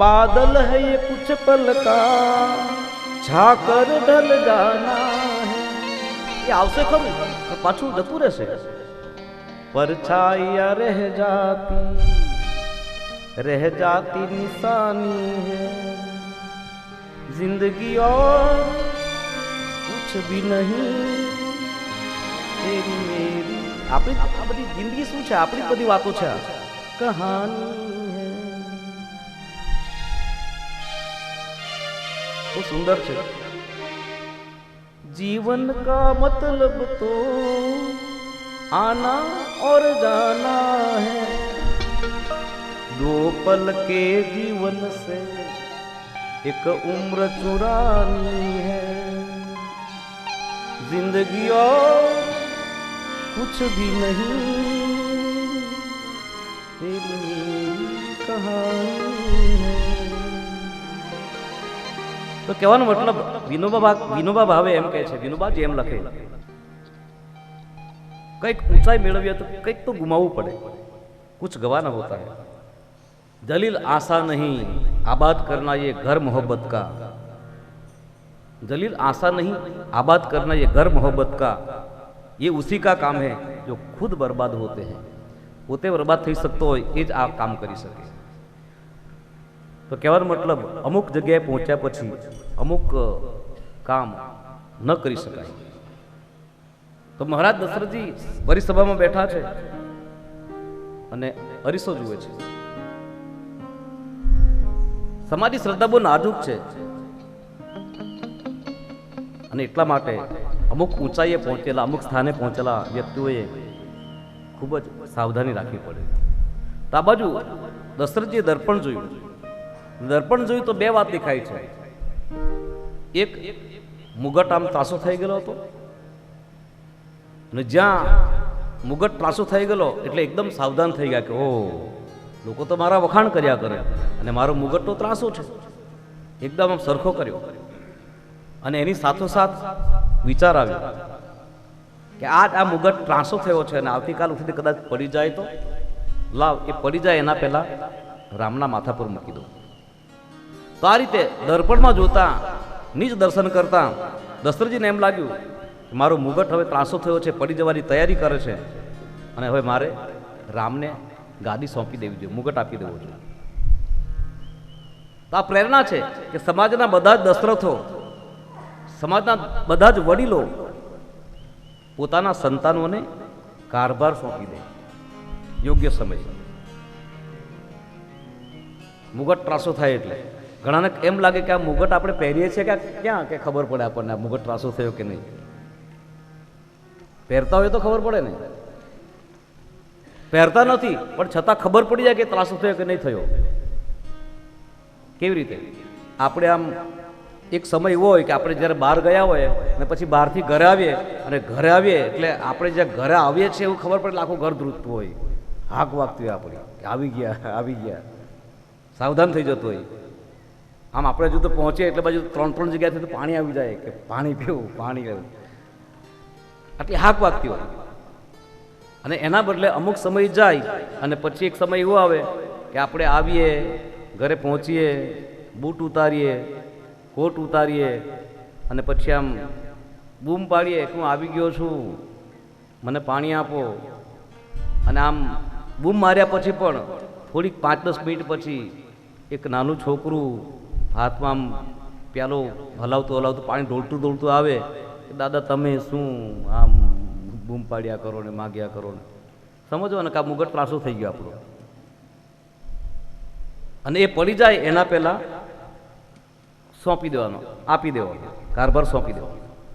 બાદલ હૈ ये कुछ पल का, झाकर ढल जाना है. એ આવશે ખરું પણ પાછું જતું રહેશે. परछाइयां रह जाती निशानी है, जिंदगी और कुछ भी नहीं तेरी मेरी. આપણી આ બધી જિંદગી શું છે? આપણી બધી વાતો છે, કહાની હે. બહુ સુંદર છે. जीवन का मतलब तो आना और जाना है, दो पल के जीवन से एक उम्र चुरानी है, जिंदगी और कुछ भी नहीं तेरी मेरी कहानी है. તો કહેવાનો મતલબ વિનોબા ભાવે એમ કહે છે, વિનોબાજી એમ લખે, કંઈક ઊંચાઈ મેળવીએ તો કંઈક તો ગુમાવવું પડે, કુછ ગવાના હોતા હૈ. जलील आशा नहीं आबाद करना ये घर मोहब्बत का, जलील आशा नहीं आबाद करना ये घर मोहब्बत का, ये उसी का काम है जो खुद बर्बाद होते हैं. પોતે બરબાદ થઈ શકતો હોય એ જ આ કામ કરી શકે. તો કહેવાનો મતલબ અમુક જગ્યાએ પહોંચ્યા પછી અમુક કામ ન કરી શકાય. તો મહારાજ દશરથજી પરિસભામાં બેઠા છે અને અરીસો જુએ છે. સમાજની શ્રદ્ધા બહુ નાજુક છે અને એટલા માટે અમુક ઊંચાઈએ પહોંચેલા, અમુક સ્થાને પહોંચેલા વ્યક્તિઓએ ખૂબ જ સાવધાની રાખવી પડે. તો આ બાજુ દશરથજીએ દર્પણ જોયું. દર્પણ જોયું તો બે વાત દેખાય છે. એક, મુગટ આમ ત્રાસો થઈ ગયેલો હતો અને જ્યાં મુગટ ત્રાસો થઈ ગયેલો એટલે એકદમ સાવધાન થઈ ગયા કે ઓહ, લોકો તો મારા વખાણ કર્યા કરે અને મારો મુગટ તો ત્રાસો છે. એકદમ આમ સરખો કર્યો અને એની સાથોસાથ વિચાર આવ્યો કે આ મુગટ ત્રાસો થયો છે અને આવતીકાલ સુધી કદાચ પડી જાય તો લાવ, એ પડી જાય એના પહેલા રામના માથા પર મૂકી દો. તો આ રીતે દર્પણમાં જોતા, નિજ દર્શન કરતા દશરથજીને એમ લાગ્યું કે મારો મુગટ હવે ત્રાસો થયો છે, પડી જવાની તૈયારી કરે છે અને હવે મારે રામને ગાદી સોંપી દેવી જોઈએ, મુગટ આપી દેવો જોઈએ. તો આ પ્રેરણા છે કે સમાજના બધા જ દશરથો, સમાજના બધા જ વડીલો પોતાના સંતાનોને કારભાર સોંપી દે યોગ્ય સમય. મુગટ ત્રાસો થાય એટલે ઘણાને એમ લાગે કે આ મુગટ આપણે પહેરીએ છીએ કે ક્યાં કે ખબર પડે આપણને આ મુગટ ત્રાસો થયો કે નહીં. પહેરતા હોય તો ખબર પડે ને, પહેરતા નથી પણ છતાં ખબર પડી જાય કે ત્રાસો થયો કે નહીં થયો. કેવી રીતે? આપણે આમ એક સમય એવો હોય કે આપણે જ્યારે બહાર ગયા હોય અને પછી બહારથી ઘરે આવીએ અને ઘરે આવીએ એટલે આપણે જ્યાં ઘરે આવીએ છીએ એવું ખબર પડે એટલે આખું ઘર ધ્રુજતું હોય, હાક વાગતી હોય આપણી કે આવી ગયા, સાવધાન થઈ જતું હોય. આમ આપણે જો તો પહોંચીએ એટલે બાજુ 3 જગ્યાથી તો પાણી આવી જાય કે પાણી પીવું, પાણી લેવું, આટલી હાક વાગતી હોય. અને એના બદલે અમુક સમય જાય અને પછી એક સમય એવો આવે કે આપણે આવીએ, ઘરે પહોંચીએ, બૂટ ઉતારીએ, કોટ ઉતારીએ અને પછી આમ બૂમ પાડીએ કે હું આવી ગયો છું, મને પાણી આપો. અને આમ બૂમ માર્યા પછી પણ થોડીક 5-10 મિનિટ પછી એક નાનું છોકરું હાથમાં આમ પ્યાલો હલાવતું પાણી ઢોળતું આવે કે દાદા તમે શું આમ બૂમ પાડ્યા કરો ને માગ્યા કરો ને. સમજો ને કે આ મુગટ ત્રાસો થઈ ગયો આપણો. અને એ પડી જાય એના પહેલાં સોંપી દેવાનો, આપી દેવાનો, કારભાર સોંપી દેવાનો.